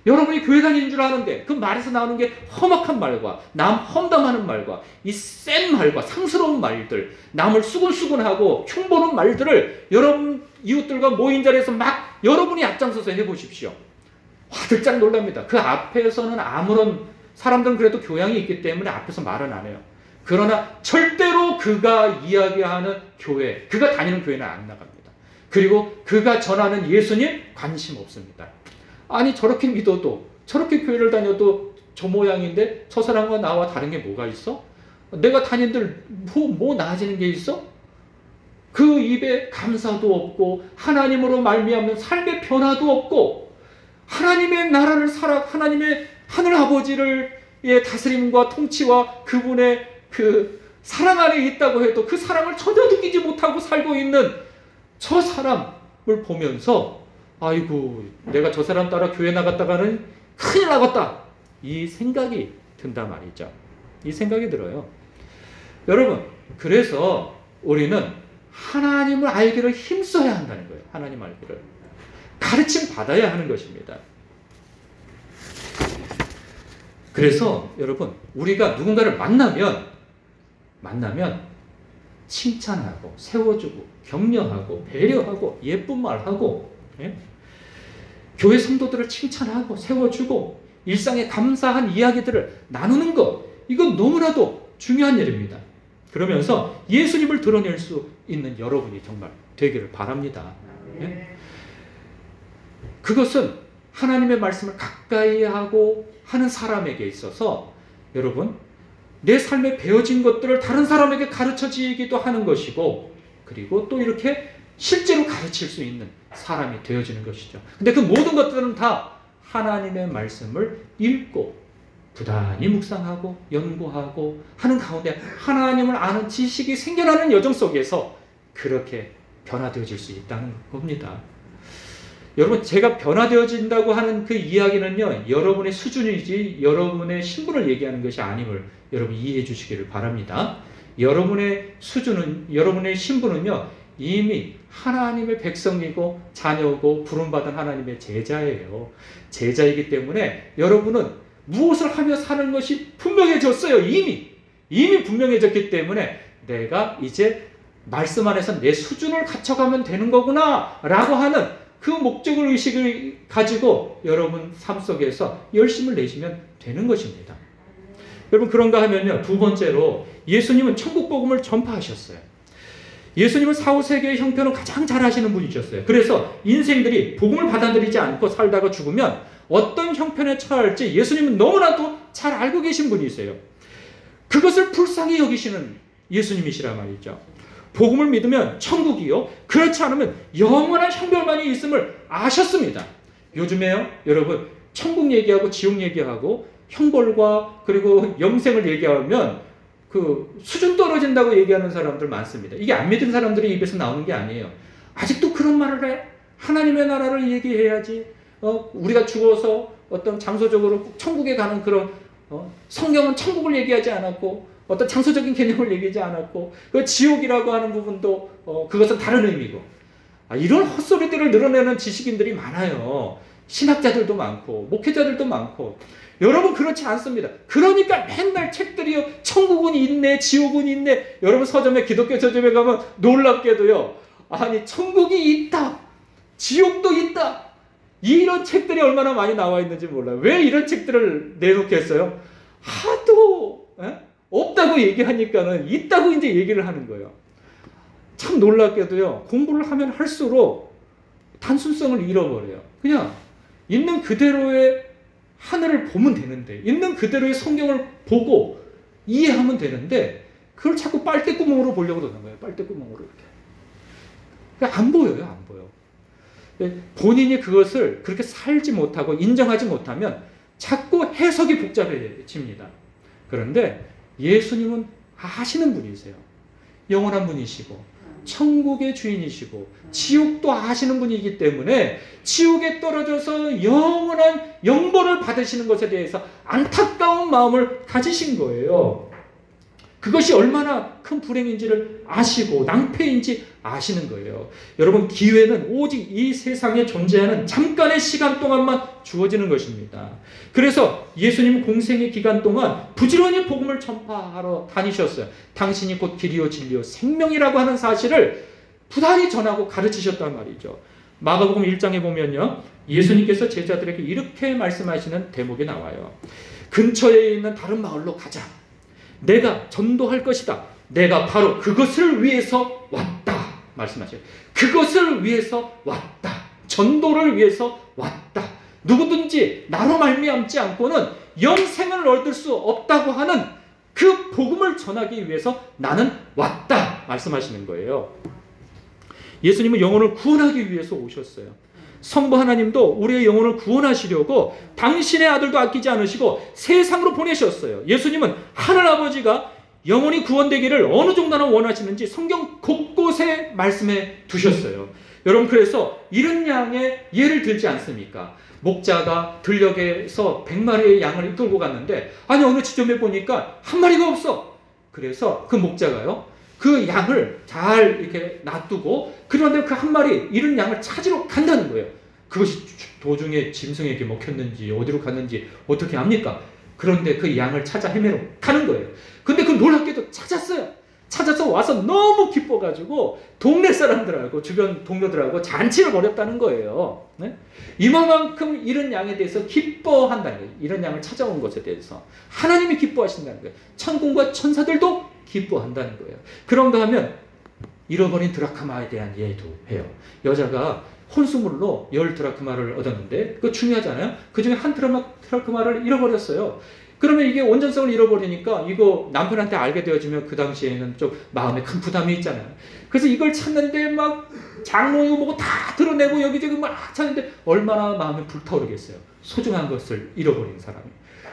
여러분이 교회 다니는 줄 아는데 그 말에서 나오는 게 험악한 말과 남 험담하는 말과 이 센 말과 상스러운 말들, 남을 수근수근하고 흉보는 말들을 여러분 이웃들과 모인 자리에서 막 여러분이 앞장서서 해보십시오. 화들짝 놀랍니다. 그 앞에서는 아무런, 사람들은 그래도 교양이 있기 때문에 앞에서 말은 안 해요. 그러나 절대로 그가 이야기하는 교회, 그가 다니는 교회는 안 나갑니다. 그리고 그가 전하는 예수님 관심 없습니다. 아니, 저렇게 믿어도, 저렇게 교회를 다녀도 저 모양인데 저 사람과 나와 다른 게 뭐가 있어? 내가 다닌들 뭐 나아지는 게 있어? 그 입에 감사도 없고 하나님으로 말미암는 삶의 변화도 없고 하나님의 나라를 하나님의 하늘 아버지를 다스림과 통치와 그분의 그 사랑 안에 있다고 해도 그 사랑을 전혀 느끼지 못하고 살고 있는 저 사람을 보면서 아이고, 내가 저 사람 따라 교회 나갔다가는 큰일 나겠다, 이 생각이 든단 말이죠. 이 생각이 들어요. 여러분, 그래서 우리는 하나님을 알기를 힘써야 한다는 거예요. 하나님 알기를 가르침 받아야 하는 것입니다. 그래서 여러분, 우리가 누군가를 만나면 칭찬하고 세워주고 격려하고 배려하고 예쁜 말하고, 교회 성도들을 칭찬하고 세워주고 일상에 감사한 이야기들을 나누는 것, 이건 너무나도 중요한 일입니다. 그러면서 예수님을 드러낼 수 있는 여러분이 정말 되기를 바랍니다. 그것은 하나님의 말씀을 가까이 하고 하는 사람에게 있어서 여러분, 내 삶에 배워진 것들을 다른 사람에게 가르쳐지기도 하는 것이고, 그리고 또 이렇게 실제로 가르칠 수 있는 사람이 되어지는 것이죠. 근데 그 모든 것들은 다 하나님의 말씀을 읽고 부단히 묵상하고 연구하고 하는 가운데 하나님을 아는 지식이 생겨나는 여정 속에서 그렇게 변화되어질 수 있다는 겁니다. 여러분, 제가 변화되어진다고 하는 그 이야기는요, 여러분의 수준이지 여러분의 신분을 얘기하는 것이 아님을 여러분 이해해 주시기를 바랍니다. 여러분의 수준은, 여러분의 신분은요, 이미 하나님의 백성이고 자녀고 부름받은 하나님의 제자예요. 제자이기 때문에 여러분은 무엇을 하며 사는 것이 분명해졌어요. 이미 분명해졌기 때문에 내가 이제 말씀 안에서 내 수준을 갖춰가면 되는 거구나 라고 하는 그 목적을, 의식을 가지고 여러분 삶 속에서 열심을 내시면 되는 것입니다. 여러분, 그런가 하면요, 두 번째로 예수님은 천국 복음을 전파하셨어요. 예수님은 4, 5세기의 형편을 가장 잘 아시는 분이셨어요. 그래서 인생들이 복음을 받아들이지 않고 살다가 죽으면 어떤 형편에 처할지 예수님은 너무나도 잘 알고 계신 분이세요. 그것을 불쌍히 여기시는 예수님이시란 말이죠. 복음을 믿으면 천국이요, 그렇지 않으면 영원한 형벌만이 있음을 아셨습니다. 요즘에요, 여러분, 천국 얘기하고 지옥 얘기하고 형벌과 그리고 영생을 얘기하면 그 수준 떨어진다고 얘기하는 사람들 많습니다. 이게 안 믿은 사람들이 입에서 나오는 게 아니에요. 아직도 그런 말을 해? 하나님의 나라를 얘기해야지. 우리가 죽어서 어떤 장소적으로 꼭 천국에 가는 그런 성경은 천국을 얘기하지 않았고 어떤 장소적인 개념을 얘기하지 않았고 그 지옥이라고 하는 부분도 그것은 다른 의미고 이런 헛소리들을 늘어내는 지식인들이 많아요. 신학자들도 많고 목회자들도 많고 여러분 그렇지 않습니다. 그러니까 맨날 책들이요. 천국은 있네 지옥은 있네. 여러분 서점에 기독교 서점에 가면 놀랍게도요. 아니 천국이 있다. 지옥도 있다. 이런 책들이 얼마나 많이 나와 있는지 몰라요. 왜 이런 책들을 내놓겠어요? 하도 없다고 얘기하니까는 있다고 이제 얘기를 하는 거예요. 참 놀랍게도요. 공부를 하면 할수록 단순성을 잃어버려요. 그냥 있는 그대로의 하늘을 보면 되는데 있는 그대로의 성경을 보고 이해하면 되는데 그걸 자꾸 빨대구멍으로 보려고 그러는 거예요. 빨대구멍으로 이렇게. 그러니까 안 보여요. 안 보여. 본인이 그것을 그렇게 살지 못하고 인정하지 못하면 자꾸 해석이 복잡해집니다. 그런데 예수님은 아시는 분이세요. 영원한 분이시고 천국의 주인이시고 지옥도 아시는 분이기 때문에 지옥에 떨어져서 영원한 영벌을 받으시는 것에 대해서 안타까운 마음을 가지신 거예요. 그것이 얼마나 큰 불행인지를 아시고 낭패인지 아시는 거예요. 여러분 기회는 오직 이 세상에 존재하는 잠깐의 시간 동안만 주어지는 것입니다. 그래서 예수님 공생의 기간 동안 부지런히 복음을 전파하러 다니셨어요. 당신이 곧 길이요 진리요 생명이라고 하는 사실을 부단히 전하고 가르치셨단 말이죠. 마가복음 1장에 보면요. 예수님께서 제자들에게 이렇게 말씀하시는 대목이 나와요. 근처에 있는 다른 마을로 가자. 내가 전도할 것이다. 내가 바로 그것을 위해서 왔다. 말씀하셔요. 그것을 위해서 왔다. 전도를 위해서 왔다. 누구든지 나로 말미암지 않고는 영생을 얻을 수 없다고 하는 그 복음을 전하기 위해서 나는 왔다. 말씀하시는 거예요. 예수님은 영혼을 구원하기 위해서 오셨어요. 성부 하나님도 우리의 영혼을 구원하시려고 당신의 아들도 아끼지 않으시고 세상으로 보내셨어요. 예수님은 하늘아버지가 영혼이 구원되기를 어느 정도나 원하시는지 성경 곳곳에 말씀해 두셨어요. 여러분 그래서 이런 양의 예를 들지 않습니까? 목자가 들녘에서 100마리의 양을 이끌고 갔는데 아니 어느 지점에 보니까 한 마리가 없어. 그래서 그 목자가요. 그 양을 잘 이렇게 놔두고 그런데 그 한 마리 잃은 양을 찾으러 간다는 거예요. 그것이 도중에 짐승에게 먹혔는지 어디로 갔는지 어떻게 압니까? 그런데 그 양을 찾아 헤매러 가는 거예요. 근데 그 놀랍게도 찾았어요. 찾아서 와서 너무 기뻐가지고 동네 사람들하고 주변 동료들하고 잔치를 벌였다는 거예요. 네? 이만큼 잃은 양에 대해서 기뻐한다는 거예요. 잃은 양을 찾아온 것에 대해서 하나님이 기뻐하신다는 거예요. 천군과 천사들도 기뻐한다는 거예요. 그런가 하면 잃어버린 드라크마에 대한 예도 해요. 여자가 혼수물로 10 드라크마를 얻었는데 그거 중요하잖아요. 그 중에 한 드라크마를 잃어버렸어요. 그러면 이게 온전성을 잃어버리니까 이거 남편한테 알게 되어지면 그 당시에는 좀 마음에 큰 부담이 있잖아요. 그래서 이걸 찾는데 막 장롱이고 뭐고 다 드러내고 여기저기 막 찾는데 얼마나 마음이 불타오르겠어요. 소중한 것을 잃어버린 사람이.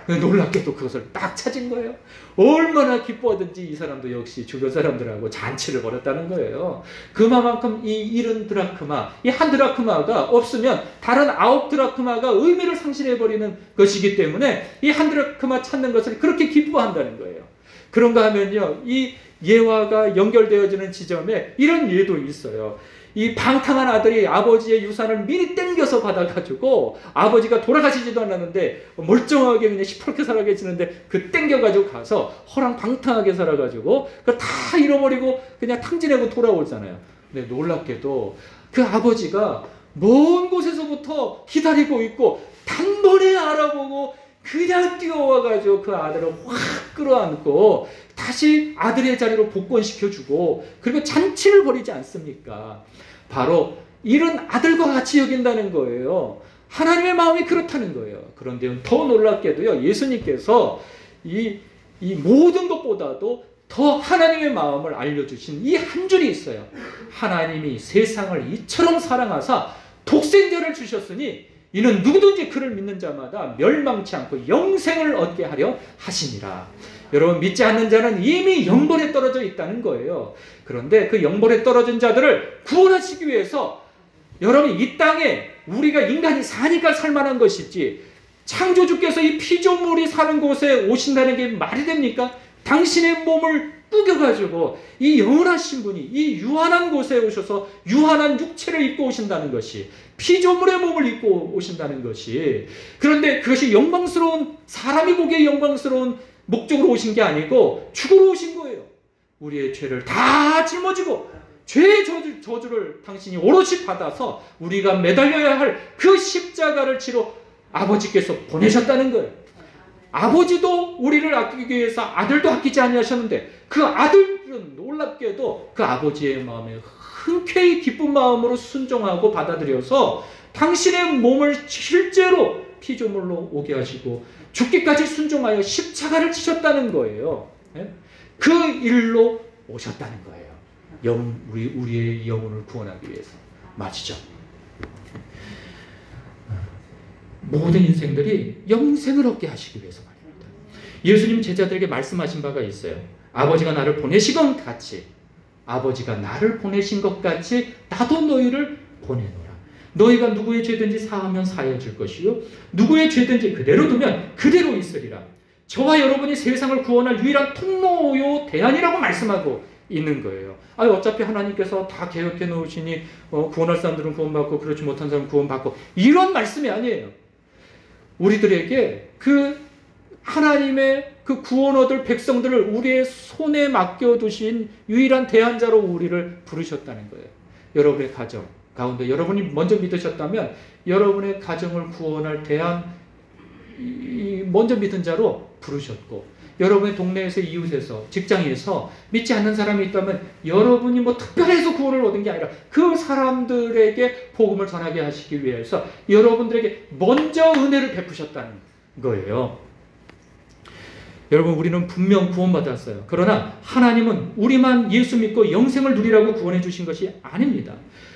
놀랍게도 그것을 딱 찾은 거예요. 얼마나 기뻐하든지 이 사람도 역시 주변 사람들하고 잔치를 벌였다는 거예요. 그만큼 이 잃은 드라크마, 이 한 드라크마가 없으면 다른 9 드라크마가 의미를 상실해버리는 것이기 때문에 이 한 드라크마 찾는 것을 그렇게 기뻐한다는 거예요. 그런가 하면요, 이 예화가 연결되어지는 지점에 이런 예도 있어요. 이 방탕한 아들이 아버지의 유산을 미리 땡겨서 받아가지고 아버지가 돌아가시지도 않았는데 멀쩡하게 그냥 시퍼렇게 살아계시는데 그 땡겨가지고 가서 허랑방탕하게 살아가지고 그거 다 잃어버리고 그냥 탕진하고 돌아오잖아요. 근데 놀랍게도 그 아버지가 먼 곳에서부터 기다리고 있고 단번에 알아보고 그냥 뛰어와가지고 그 아들을 확 끌어안고 다시 아들의 자리로 복권시켜주고 그리고 잔치를 벌이지 않습니까? 바로 이런 아들과 같이 여긴다는 거예요. 하나님의 마음이 그렇다는 거예요. 그런데 더 놀랍게도요, 예수님께서 이 모든 것보다도 더 하나님의 마음을 알려주신 이 한 줄이 있어요. 하나님이 세상을 이처럼 사랑하사 독생자를 주셨으니 이는 누구든지 그를 믿는 자마다 멸망치 않고 영생을 얻게 하려 하시니라. 여러분, 믿지 않는 자는 이미 영벌에 떨어져 있다는 거예요. 그런데 그 영벌에 떨어진 자들을 구원하시기 위해서 여러분, 이 땅에 우리가 인간이 사니까 살만한 것이지, 창조주께서 이 피조물이 사는 곳에 오신다는 게 말이 됩니까? 당신의 몸을 꾸겨가지고 이 영원하신 분이 이 유한한 곳에 오셔서 유한한 육체를 입고 오신다는 것이, 피조물의 몸을 입고 오신다는 것이, 그런데 그것이 영광스러운, 사람이 보기에 영광스러운 목적으로 오신 게 아니고 죽으러 오신 거예요. 우리의 죄를 다 짊어지고 죄의 저주를 당신이 오롯이 받아서 우리가 매달려야 할 그 십자가를 치러 아버지께서 보내셨다는 거예요. 아버지도 우리를 아끼기 위해서 아들도 아끼지 아니하셨는데, 그 아들은 놀랍게도 그 아버지의 마음에 흔쾌히 기쁜 마음으로 순종하고 받아들여서 당신의 몸을 실제로 피조물로 오게 하시고 죽기까지 순종하여 십자가를 치셨다는 거예요. 그 일로 오셨다는 거예요. 우리의 영혼을 구원하기 위해서. 맞죠? 모든 인생들이 영생을 얻게 하시기 위해서 말입니다. 예수님 제자들에게 말씀하신 바가 있어요. 아버지가 나를 보내신 것 같이, 아버지가 나를 보내신 것 같이 나도 너희를 보내노라. 너희가 누구의 죄든지 사하면 사하여 줄 것이요, 누구의 죄든지 그대로 두면 그대로 있으리라. 저와 여러분이 세상을 구원할 유일한 통로요 대안이라고 말씀하고 있는 거예요. 어차피 하나님께서 다 계획해 놓으시니 구원할 사람들은 구원받고 그렇지 못한 사람은 구원받고, 이런 말씀이 아니에요. 우리들에게 그 하나님의 그 구원 얻을 백성들을 우리의 손에 맡겨두신 유일한 대안자로 우리를 부르셨다는 거예요. 여러분의 가정 가운데 여러분이 먼저 믿으셨다면 여러분의 가정을 구원할 대안, 먼저 믿은 자로 부르셨고, 여러분의 동네에서, 이웃에서, 직장에서 믿지 않는 사람이 있다면 여러분이 특별해서 구원을 얻은 게 아니라 그 사람들에게 복음을 전하게 하시기 위해서 여러분들에게 먼저 은혜를 베푸셨다는 거예요. 여러분, 우리는 분명 구원받았어요. 그러나 하나님은 우리만 예수 믿고 영생을 누리라고 구원해 주신 것이 아닙니다.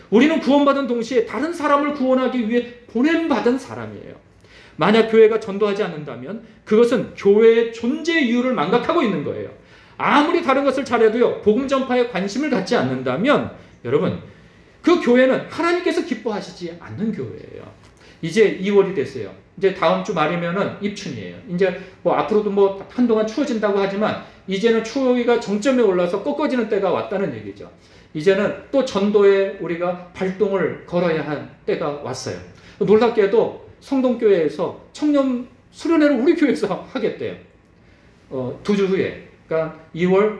우리는 구원받은 동시에 다른 사람을 구원하기 위해 보냄받은 사람이에요. 만약 교회가 전도하지 않는다면 그것은 교회의 존재 이유를 망각하고 있는 거예요. 아무리 다른 것을 잘해도요, 복음 전파에 관심을 갖지 않는다면 여러분, 그 교회는 하나님께서 기뻐하시지 않는 교회예요. 이제 2월이 됐어요. 이제 다음 주 말이면은 입춘이에요. 이제 앞으로도 한동안 추워진다고 하지만 이제는 추위가 정점에 올라서 꺾어지는 때가 왔다는 얘기죠. 이제는 또 전도에 우리가 발동을 걸어야 할 때가 왔어요. 놀랍게도 성동교회에서 청년 수련회를 우리 교회에서 하겠대요. 2주 후에, 그러니까 2월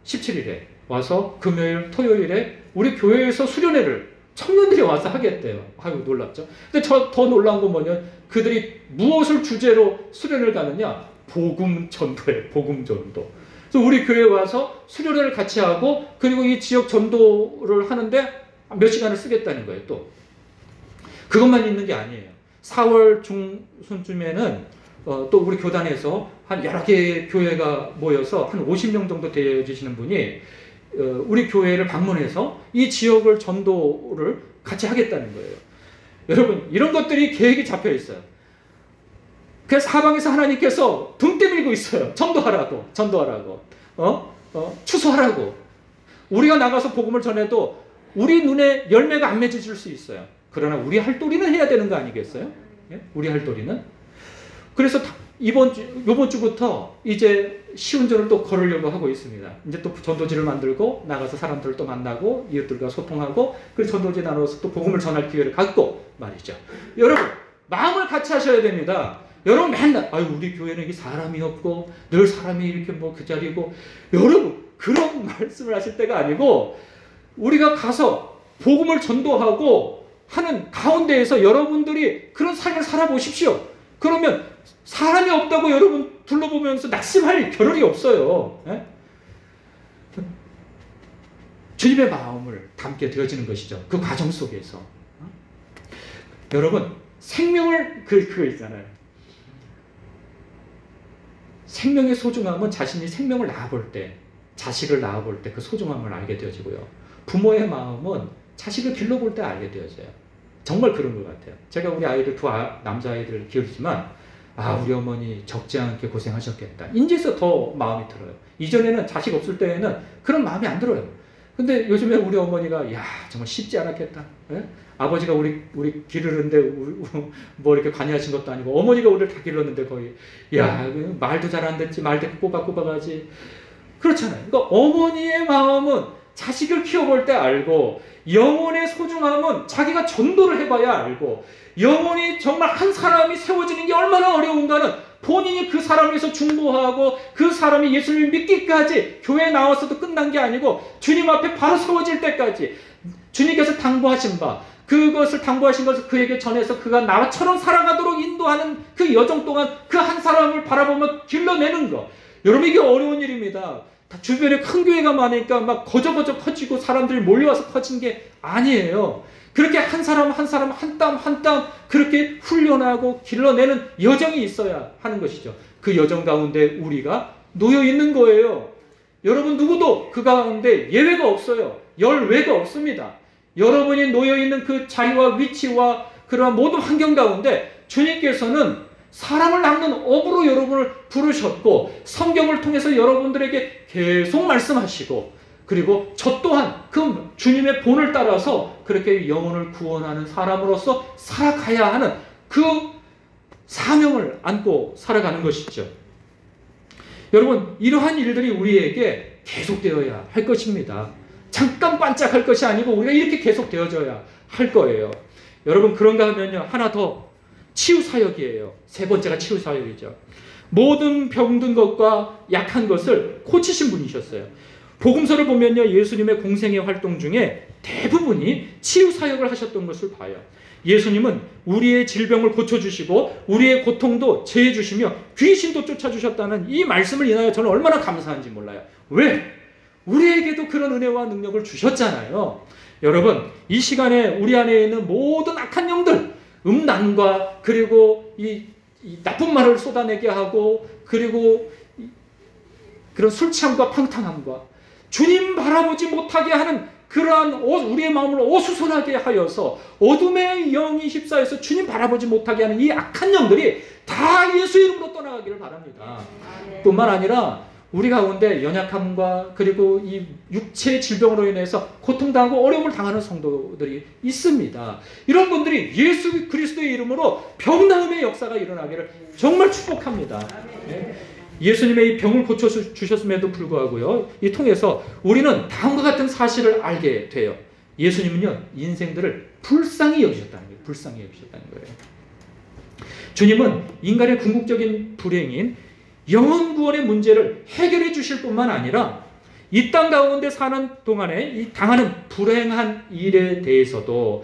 17일에 와서 금요일, 토요일에 우리 교회에서 수련회를 청년들이 와서 하겠대요. 아유, 놀랍죠? 근데 더 놀라운 건 뭐냐면 그들이 무엇을 주제로 수련을 가느냐? 복음 전도예요. 복음 전도. 그래서 우리 교회에 와서 수련회를 같이 하고, 그리고 이 지역 전도를 하는데 몇 시간을 쓰겠다는 거예요. 또 그것만 있는 게 아니에요. 4월 중순쯤에는 또 우리 교단에서 한 여러 개의 교회가 모여서 한 50명 정도 되어지시는 분이 우리 교회를 방문해서 이 지역을 전도를 같이 하겠다는 거예요. 여러분, 이런 것들이 계획이 잡혀 있어요. 그래서 사방에서 하나님께서 등 때밀고 있어요. 전도하라고, 추수하라고. 우리가 나가서 복음을 전해도 우리 눈에 열매가 안 맺어질 수 있어요. 그러나 우리 할 도리는 해야 되는 거 아니겠어요? 예? 우리 할 도리는. 그래서 이번 주부터 이제 시운전을 또 걸으려고 하고 있습니다. 이제 또 전도지를 만들고 나가서 사람들을 또 만나고 이웃들과 소통하고, 그리고 전도지 나눠서 또 복음을 전할 기회를 갖고 말이죠. 여러분, 마음을 같이 하셔야 됩니다. 여러분 맨날 우리 교회는 이게 사람이 없고 늘 사람이 이렇게 그 자리고, 여러분 그런 말씀을 하실 때가 아니고, 우리가 가서 복음을 전도하고 하는 가운데에서 여러분들이 그런 삶을 살아보십시오. 그러면 사람이 없다고 여러분 둘러보면서 낙심할 겨를이 없어요. 예? 주님의 마음을 담게 되어지는 것이죠. 그 과정 속에서. 여러분, 생명을 그거 있잖아요. 생명의 소중함은 자신이 생명을 낳아볼 때, 자식을 낳아볼 때 그 소중함을 알게 되어지고요. 부모의 마음은 자식을 길러볼 때 알게 되어져요. 정말 그런 것 같아요. 제가 우리 아이들 남자아이들을 기르지만 우리 어머니 적지 않게 고생하셨겠다. 인제서 더 마음이 들어요. 이전에는 자식 없을 때에는 그런 마음이 안 들어요. 근데 요즘에 우리 어머니가 정말 쉽지 않았겠다. 예? 아버지가 우리 기르는데 뭐 이렇게 관여하신 것도 아니고 어머니가 우리를 다 길렀는데 거의 말도 잘 안 듣지, 말도 꼬박꼬박 하지. 그렇잖아요. 그러니까 어머니의 마음은 자식을 키워볼 때 알고, 영혼의 소중함은 자기가 전도를 해봐야 알고, 영혼이 정말 한 사람이 세워지는 게 얼마나 어려운가는 본인이 그 사람을 위해서 중보하고 그 사람이 예수님을 믿기까지 교회에 나와서도 끝난 게 아니고 주님 앞에 바로 세워질 때까지 주님께서 당부하신 바, 그것을 당부하신 것을 그에게 전해서 그가 나처럼 살아가도록 인도하는 그 여정 동안 그 한 사람을 바라보며 길러내는 것. 여러분, 이게 어려운 일입니다. 주변에 큰 교회가 많으니까 막 거저거저 커지고 사람들이 몰려와서 커진 게 아니에요. 그렇게 한 사람 한 사람 한 땀 한 땀 그렇게 훈련하고 길러내는 여정이 있어야 하는 것이죠. 그 여정 가운데 우리가 놓여 있는 거예요. 여러분, 누구도 그 가운데 예외가 없어요. 열외가 없습니다. 여러분이 놓여 있는 그 자리와 위치와 그러한 모든 환경 가운데 주님께서는 사람을 낚는 업으로 여러분을 부르셨고, 성경을 통해서 여러분들에게 계속 말씀하시고, 그리고 저 또한 그 주님의 본을 따라서 그렇게 영혼을 구원하는 사람으로서 살아가야 하는 그 사명을 안고 살아가는 것이죠. 여러분, 이러한 일들이 우리에게 계속되어야 할 것입니다. 잠깐 반짝할 것이 아니고 우리가 이렇게 계속되어져야 할 거예요. 여러분, 그런가 하면요, 하나 더, 치유사역이에요. 세 번째가 치유사역이죠. 모든 병든 것과 약한 것을 고치신 분이셨어요. 복음서를 보면요, 예수님의 공생의 활동 중에 대부분이 치유사역을 하셨던 것을 봐요. 예수님은 우리의 질병을 고쳐주시고 우리의 고통도 제해주시며 귀신도 쫓아주셨다는 이 말씀을 인하여 저는 얼마나 감사한지 몰라요. 왜? 우리에게도 그런 은혜와 능력을 주셨잖아요. 여러분, 이 시간에 우리 안에 있는 모든 악한 영들, 음란과 그리고 이 나쁜 말을 쏟아내게 하고, 그리고 그런 술 취함과 팡탕함과 주님 바라보지 못하게 하는 그러한 우리의 마음을 어수선하게 하여서 어둠의 영이 휩싸여서 주님 바라보지 못하게 하는 이 악한 영들이 다 예수 이름으로 떠나가기를 바랍니다. 뿐만 아니라 우리 가운데 연약함과 그리고 이 육체의 질병으로 인해서 고통당하고 어려움을 당하는 성도들이 있습니다. 이런 분들이 예수 그리스도의 이름으로 병나음의 역사가 일어나기를 정말 축복합니다. 네. 예수님의 이 병을 고쳐주셨음에도 불구하고요, 이 통해서 우리는 다음과 같은 사실을 알게 돼요. 예수님은요, 인생들을 불쌍히 여기셨다는 거예요. 불쌍히 여기셨다는 거예요. 주님은 인간의 궁극적인 불행인 영혼 구원의 문제를 해결해 주실 뿐만 아니라 이 땅 가운데 사는 동안에 이 당하는 불행한 일에 대해서도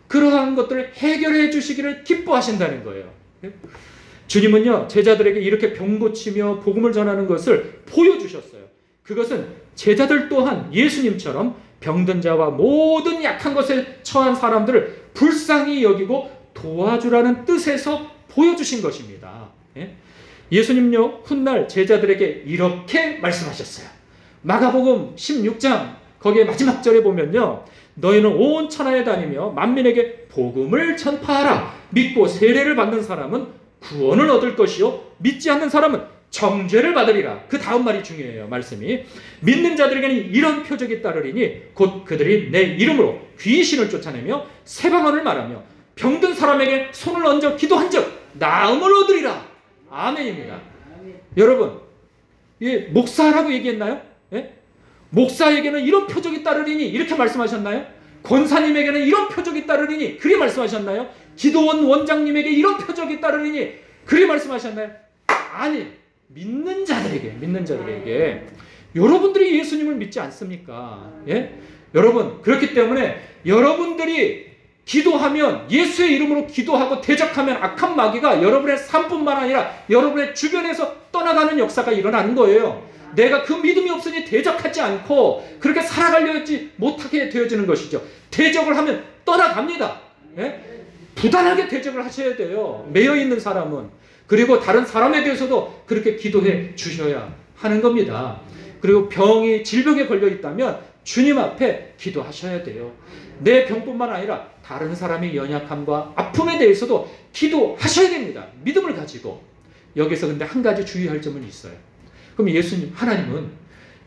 그러한 것들을 해결해 주시기를 기뻐하신다는 거예요. 주님은요, 제자들에게 이렇게 병 고치며 복음을 전하는 것을 보여주셨어요. 그것은 제자들 또한 예수님처럼 병든 자와 모든 약한 것에 처한 사람들을 불쌍히 여기고 도와주라는 뜻에서 보여주신 것입니다. 예수님요, 훗날 제자들에게 이렇게 말씀하셨어요. 마가복음 16장 거기에 마지막 절에 보면요, 너희는 온 천하에 다니며 만민에게 복음을 전파하라. 믿고 세례를 받는 사람은 구원을 얻을 것이요 믿지 않는 사람은 정죄를 받으리라. 그 다음 말이 중요해요. 말씀이 믿는 자들에게는 이런 표적이 따르리니 곧 그들이 내 이름으로 귀신을 쫓아내며 새 방언을 말하며 병든 사람에게 손을 얹어 기도한 즉 나음을 얻으리라. 아멘입니다. 여러분, 목사라고 얘기했나요? 목사에게는 이런 표적이 따르리니 이렇게 말씀하셨나요? 권사님에게는 이런 표적이 따르리니 그리 말씀하셨나요? 기도원 원장님에게 이런 표적이 따르리니 그리 말씀하셨나요? 아니, 믿는 자들에게 여러분들이 예수님을 믿지 않습니까? 여러분, 그렇기 때문에 여러분들이 기도하면, 예수의 이름으로 기도하고 대적하면 악한 마귀가 여러분의 삶뿐만 아니라 여러분의 주변에서 떠나가는 역사가 일어나는 거예요. 내가 그 믿음이 없으니 대적하지 않고 그렇게 살아가려지 못하게 되어지는 것이죠. 대적을 하면 떠나갑니다. 부단하게 대적을 하셔야 돼요. 매여있는 사람은. 그리고 다른 사람에 대해서도 그렇게 기도해 주셔야 하는 겁니다. 그리고 질병에 걸려 있다면 주님 앞에 기도하셔야 돼요. 내 병뿐만 아니라 다른 사람의 연약함과 아픔에 대해서도 기도하셔야 됩니다. 믿음을 가지고. 여기서 근데 한 가지 주의할 점은 있어요. 그럼 예수님, 하나님은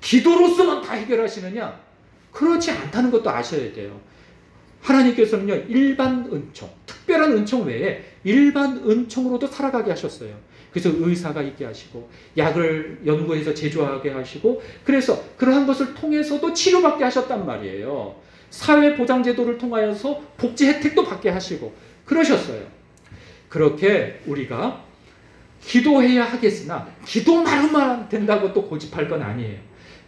기도로서만 다 해결하시느냐? 그렇지 않다는 것도 아셔야 돼요. 하나님께서는요, 일반 은총, 특별한 은총 외에 일반 은총으로도 살아가게 하셨어요. 그래서 의사가 있게 하시고, 약을 연구해서 제조하게 하시고, 그래서 그러한 것을 통해서도 치료받게 하셨단 말이에요. 사회보장제도를 통하여서 복지 혜택도 받게 하시고, 그러셨어요. 그렇게 우리가 기도해야 하겠으나, 기도만으로만 된다고 또 고집할 건 아니에요.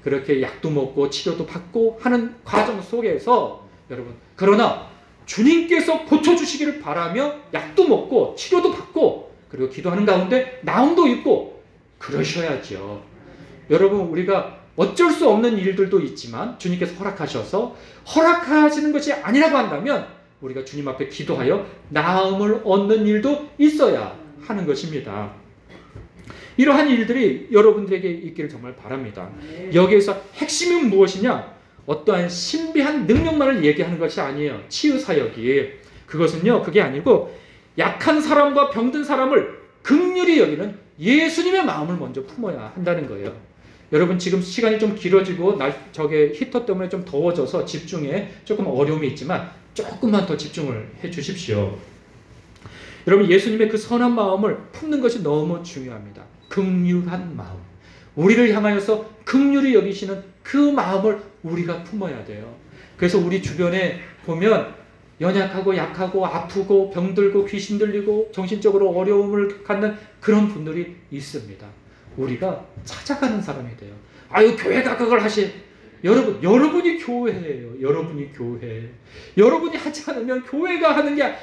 그렇게 약도 먹고 치료도 받고 하는 과정 속에서 여러분, 그러나 주님께서 고쳐주시기를 바라며 약도 먹고 치료도 받고 그리고 기도하는 가운데 나음도 있고 그러셔야죠. 여러분, 우리가 어쩔 수 없는 일들도 있지만 주님께서 허락하셔서 허락하시는 것이 아니라고 한다면 우리가 주님 앞에 기도하여 나음을 얻는 일도 있어야 하는 것입니다. 이러한 일들이 여러분들에게 있기를 정말 바랍니다. 여기에서 핵심은 무엇이냐? 어떠한 신비한 능력만을 얘기하는 것이 아니에요. 치유사역이. 그것은요, 그게 아니고 약한 사람과 병든 사람을 긍휼히 여기는 예수님의 마음을 먼저 품어야 한다는 거예요. 여러분, 지금 시간이 좀 길어지고 저게 히터 때문에 좀 더워져서 집중에 조금 어려움이 있지만 조금만 더 집중을 해 주십시오. 여러분, 예수님의 그 선한 마음을 품는 것이 너무 중요합니다. 긍휼한 마음. 우리를 향하여서 긍휼히 여기시는 그 마음을 우리가 품어야 돼요. 그래서 우리 주변에 보면 연약하고 약하고 아프고 병들고 귀신 들리고 정신적으로 어려움을 갖는 그런 분들이 있습니다. 우리가 찾아가는 사람이 돼요. 아유, 교회가 그걸 여러분이 교회예요. 여러분이 교회. 여러분이 하지 않으면 교회가 하는 게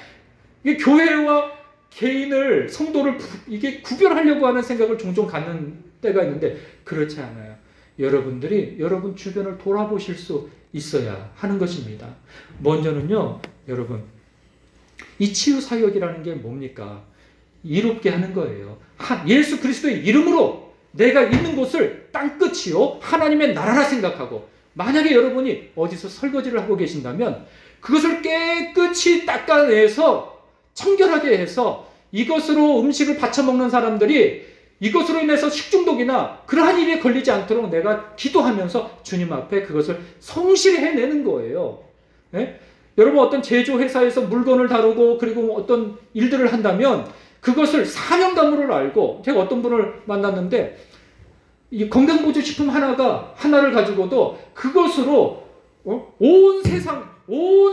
이게 교회와 개인을, 성도를 이게 구별하려고 하는 생각을 종종 갖는 때가 있는데 그렇지 않아요. 여러분들이 여러분 주변을 돌아보실 수 있어야 하는 것입니다. 먼저는요, 여러분, 이 치유사역이라는 게 뭡니까? 이롭게 하는 거예요. 예수 그리스도의 이름으로 내가 있는 곳을 땅끝이요 하나님의 나라라 생각하고, 만약에 여러분이 어디서 설거지를 하고 계신다면 그것을 깨끗이 닦아내서 청결하게 해서 이것으로 음식을 받쳐 먹는 사람들이 이것으로 인해서 식중독이나 그러한 일에 걸리지 않도록 내가 기도하면서 주님 앞에 그것을 성실히 해내는 거예요. 예? 여러분, 어떤 제조회사에서 물건을 다루고 그리고 어떤 일들을 한다면 그것을 사명감으로 알고, 제가 어떤 분을 만났는데 이 건강보조식품 하나를 가지고도 그것으로 온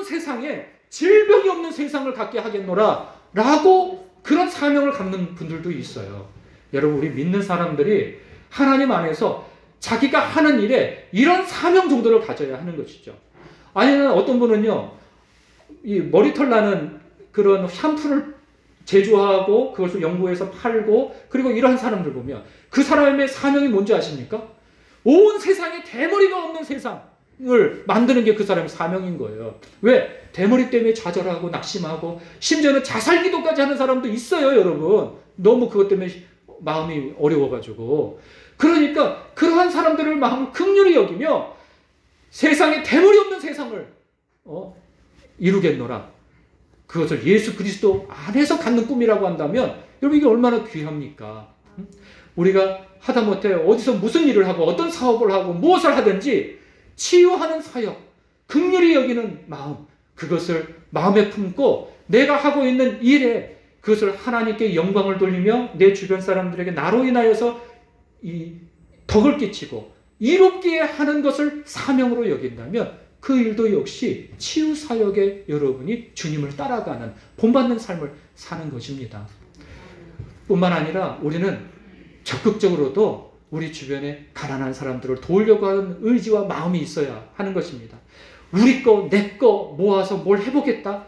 세상에 질병이 없는 세상을 갖게 하겠노라 라고 그런 사명을 갖는 분들도 있어요. 여러분, 우리 믿는 사람들이 하나님 안에서 자기가 하는 일에 이런 사명 정도를 가져야 하는 것이죠. 아니면 어떤 분은요, 이 머리털 나는 그런 샴푸를 제조하고 그것을 연구해서 팔고, 그리고 이러한 사람들 보면 그 사람의 사명이 뭔지 아십니까? 온 세상에 대머리가 없는 세상을 만드는 게 그 사람의 사명인 거예요. 왜? 대머리 때문에 좌절하고 낙심하고 심지어는 자살기도까지 하는 사람도 있어요, 여러분. 너무 그것 때문에 마음이 어려워가지고. 그러니까 그러한 사람들을 마음을 긍휼히 여기며 세상에 대머리 없는 세상을 이루겠노라. 그것을 예수 그리스도 안에서 갖는 꿈이라고 한다면 여러분, 이게 얼마나 귀합니까? 우리가 하다못해 어디서 무슨 일을 하고 어떤 사업을 하고 무엇을 하든지 치유하는 사역, 긍휼히 여기는 마음, 그것을 마음에 품고 내가 하고 있는 일에 그것을 하나님께 영광을 돌리며 내 주변 사람들에게 나로 인하여서 이 덕을 끼치고 이롭게 하는 것을 사명으로 여긴다면 그 일도 역시 치유사역에 여러분이 주님을 따라가는 본받는 삶을 사는 것입니다. 뿐만 아니라 우리는 적극적으로도 우리 주변에 가난한 사람들을 도우려고 하는 의지와 마음이 있어야 하는 것입니다. 우리 거, 내 거 모아서 뭘 해보겠다.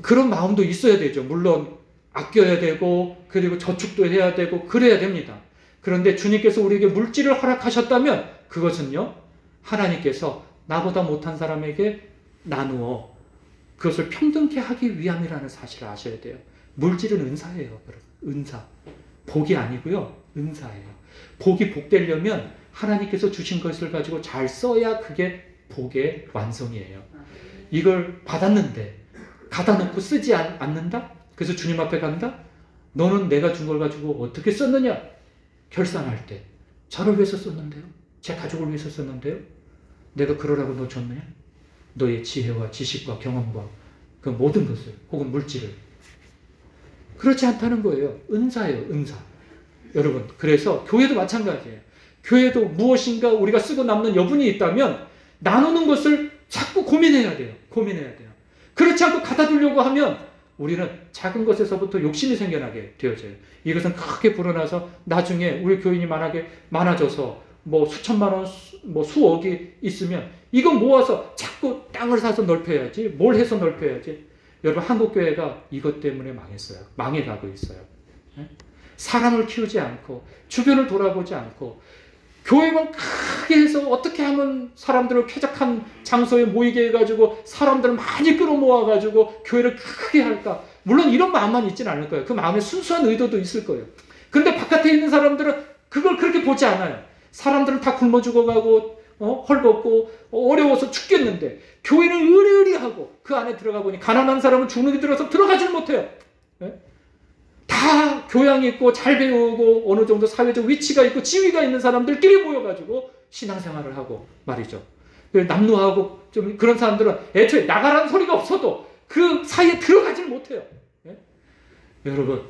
그런 마음도 있어야 되죠. 물론 아껴야 되고 그리고 저축도 해야 되고 그래야 됩니다. 그런데 주님께서 우리에게 물질을 허락하셨다면 그것은요, 하나님께서 나보다 못한 사람에게 나누어 그것을 평등케 하기 위함이라는 사실을 아셔야 돼요. 물질은 은사예요. 은사. 복이 아니고요, 은사예요. 복이 복되려면 하나님께서 주신 것을 가지고 잘 써야 그게 복의 완성이에요. 이걸 받았는데 가다 놓고 쓰지 않는다? 그래서 주님 앞에 간다? 너는 내가 준 걸 가지고 어떻게 썼느냐? 결산할 때 저를 위해서 썼는데요? 제 가족을 위해서 썼는데요? 내가 그러라고 너 줬느냐? 너의 지혜와 지식과 경험과 그 모든 것을 혹은 물질을 그렇지 않다는 거예요. 은사예요. 은사. 여러분 그래서 교회도 마찬가지예요. 교회도 무엇인가 우리가 쓰고 남는 여분이 있다면 나누는 것을 자꾸 고민해야 돼요. 고민해야 돼요. 그렇지 않고 갖다 두려고 하면 우리는 작은 것에서부터 욕심이 생겨나게 되어져요. 이것은 크게 불어나서 나중에 우리 교인이 만약에 많아져서 뭐 수천만 원, 뭐 수억이 있으면 이거 모아서 자꾸 땅을 사서 넓혀야지, 뭘 해서 넓혀야지. 여러분 한국교회가 이것 때문에 망했어요. 망해가고 있어요. 사람을 키우지 않고 주변을 돌아보지 않고 교회만 크게 해서 어떻게 하면 사람들을 쾌적한 장소에 모이게 해가지고 사람들을 많이 끌어모아가지고 교회를 크게 할까? 물론 이런 마음만 있지는 않을 거예요. 그 마음에 순수한 의도도 있을 거예요. 근데 바깥에 있는 사람들은 그걸 그렇게 보지 않아요. 사람들은 다 굶어 죽어가고 헐벗고 어려워서 죽겠는데 교회는 의리의리하고 그 안에 들어가 보니 가난한 사람은 주눅이 들어서 들어가지를 못해요. 다 교양 있고 잘 배우고 어느 정도 사회적 위치가 있고 지위가 있는 사람들끼리 모여가지고 신앙생활을 하고 말이죠. 남루하고 좀 그런 사람들은 애초에 나가라는 소리가 없어도 그 사이에 들어가지를 못해요. 여러분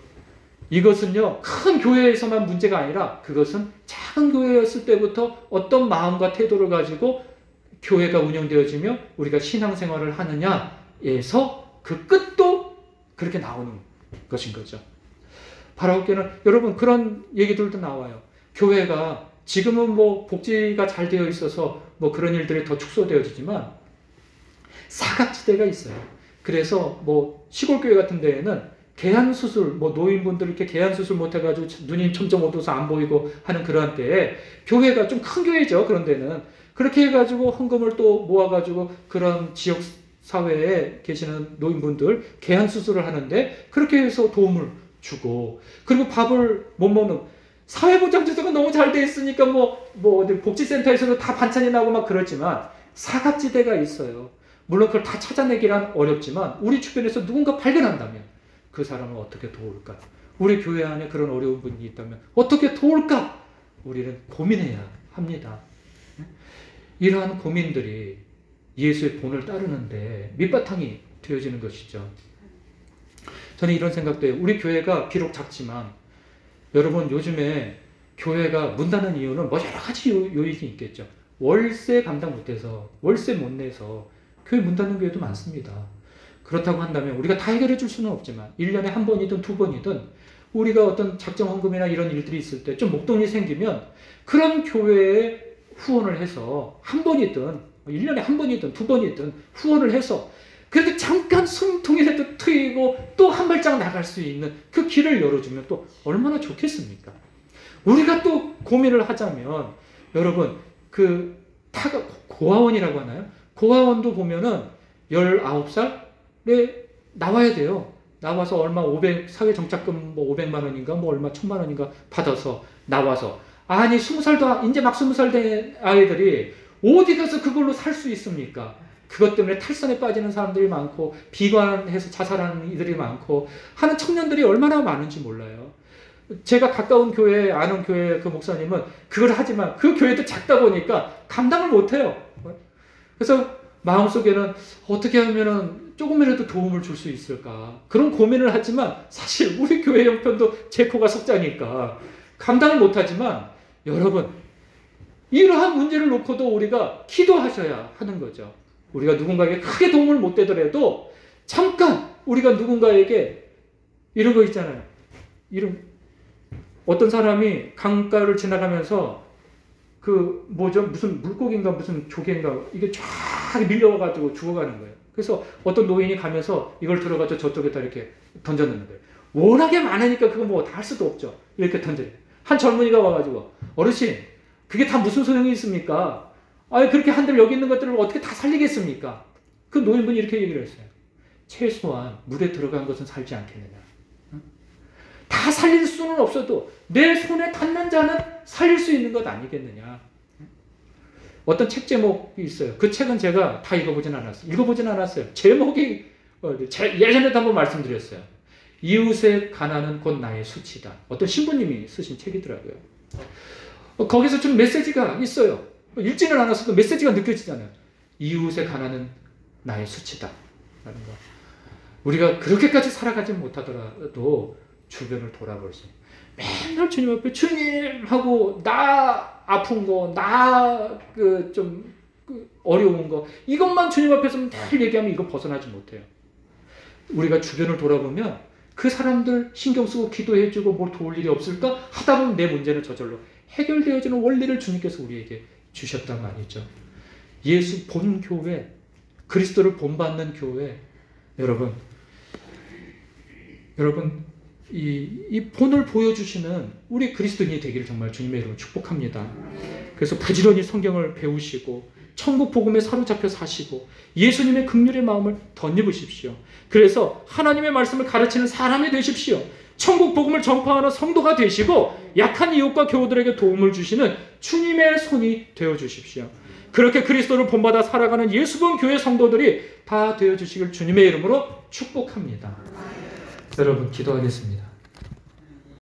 이것은요 큰 교회에서만 문제가 아니라 그것은 작은 교회였을 때부터 어떤 마음과 태도를 가지고 교회가 운영되어지며 우리가 신앙생활을 하느냐에서 그 끝도 그렇게 나오는 것인 거죠. 바라옵교회는 여러분 그런 얘기들도 나와요. 교회가 지금은 뭐 복지가 잘 되어 있어서 뭐 그런 일들이 더 축소되어지지만 사각지대가 있어요. 그래서 뭐 시골교회 같은 데에는 개안수술, 뭐 노인분들 이렇게 개안수술 못해가지고 눈이 점점 어두워서 안 보이고 하는 그런 때에 교회가 좀 큰 교회죠. 그런 데는 그렇게 해가지고 헌금을 또 모아가지고 그런 지역 사회에 계시는 노인분들 개안수술을 하는데 그렇게 해서 도움을 주고 그리고 밥을 못 먹는 사회보장제도가 너무 잘 돼 있으니까 뭐 어디 복지센터에서도 다 반찬이 나오고 막 그렇지만 사각지대가 있어요. 물론 그걸 다 찾아내기란 어렵지만 우리 주변에서 누군가 발견한다면 그 사람을 어떻게 도울까? 우리 교회 안에 그런 어려운 분이 있다면 어떻게 도울까? 우리는 고민해야 합니다. 이러한 고민들이 예수의 본을 따르는데 밑바탕이 되어지는 것이죠. 저는 이런 생각도 해요. 우리 교회가 비록 작지만 여러분 요즘에 교회가 문 닫는 이유는 뭐 여러 가지 요인이 있겠죠. 월세 감당 못해서 월세 못 내서 교회 문 닫는 교회도 많습니다. 그렇다고 한다면 우리가 다 해결해 줄 수는 없지만 1년에 한 번이든 두 번이든 우리가 어떤 작정 헌금이나 이런 일들이 있을 때 좀 목돈이 생기면 그런 교회에 후원을 해서 한 번이든 1년에 한 번이든 두 번이든 후원을 해서 그래도 잠깐 숨통이라도 트이고 또 한 발짝 나갈 수 있는 그 길을 열어주면 또 얼마나 좋겠습니까? 우리가 또 고민을 하자면 여러분 그 고아원이라고 하나요? 고아원도 보면은 19살에 나와야 돼요. 나와서 얼마 사회정착금 뭐 500만 원인가 뭐 얼마 1000만 원인가 받아서 나와서 아니 20살도 이제 막 20살 된 아이들이 어디 가서 그걸로 살 수 있습니까? 그것 때문에 탈선에 빠지는 사람들이 많고 비관해서 자살하는 이들이 많고 하는 청년들이 얼마나 많은지 몰라요. 제가 가까운 교회 아는 교회 그 목사님은 그걸 하지만 그 교회도 작다 보니까 감당을 못해요. 그래서 마음속에는 어떻게 하면은 조금이라도 도움을 줄 수 있을까 그런 고민을 하지만 사실 우리 교회 형편도 제 코가 석자니까 감당을 못하지만 여러분 이러한 문제를 놓고도 우리가 기도하셔야 하는 거죠. 우리가 누군가에게 크게 도움을 못 되더라도 잠깐 우리가 누군가에게 이런 거 있잖아요. 어떤 사람이 강가를 지나가면서 그 무슨 물고기인가 무슨 조개인가 이게 쫙 밀려와가지고 죽어가는 거예요. 그래서 어떤 노인이 가면서 이걸 들어가지고 저쪽에다 이렇게 던졌는 거예요. 워낙에 많으니까 그거 뭐 다 할 수도 없죠. 이렇게 던져요. 한 젊은이가 와가지고 어르신 그게 다 무슨 소용이 있습니까? 그렇게 한들 여기 있는 것들을 어떻게 다 살리겠습니까? 그 노인분이 이렇게 얘기를 했어요. 최소한 물에 들어간 것은 살지 않겠느냐. 다 살릴 수는 없어도 내 손에 닿는 자는 살릴 수 있는 것 아니겠느냐. 어떤 책 제목이 있어요. 그 책은 제가 다 읽어보진 않았어요. 제목이 예전에도 한번 말씀드렸어요. 이웃의 가난은 곧 나의 수치다. 어떤 신부님이 쓰신 책이더라고요. 거기서 좀 메시지가 있어요. 읽지는 않았어도 메시지가 느껴지잖아요. 이웃의 가난은 나의 수치다. 라는 거. 우리가 그렇게까지 살아가지 못하더라도 주변을 돌아볼 수 있어요. 맨날 주님 앞에 주님 하고 나 아픈 거, 나 좀 어려운 거 이것만 주님 앞에서 늘 얘기하면 이거 벗어나지 못해요. 우리가 주변을 돌아보면 그 사람들 신경 쓰고 기도해주고 뭘 도울 일이 없을까 하다 보면 내 문제는 저절로 해결되어지는 원리를 주님께서 우리에게 주셨단 말이죠. 예수 본 교회, 그리스도를 본받는 교회, 여러분 이 본을 보여주시는 우리 그리스도인이 되기를 정말 주님의 이름으로 축복합니다. 그래서 부지런히 성경을 배우시고 천국 복음에 사로잡혀 사시고 예수님의 긍휼의 마음을 덧입으십시오. 그래서 하나님의 말씀을 가르치는 사람이 되십시오. 천국 복음을 전파하는 성도가 되시고 약한 이웃과 교우들에게 도움을 주시는 주님의 손이 되어주십시오. 그렇게 그리스도를 본받아 살아가는 예수본 교회 성도들이 다 되어주시길 주님의 이름으로 축복합니다. 여러분 기도하겠습니다.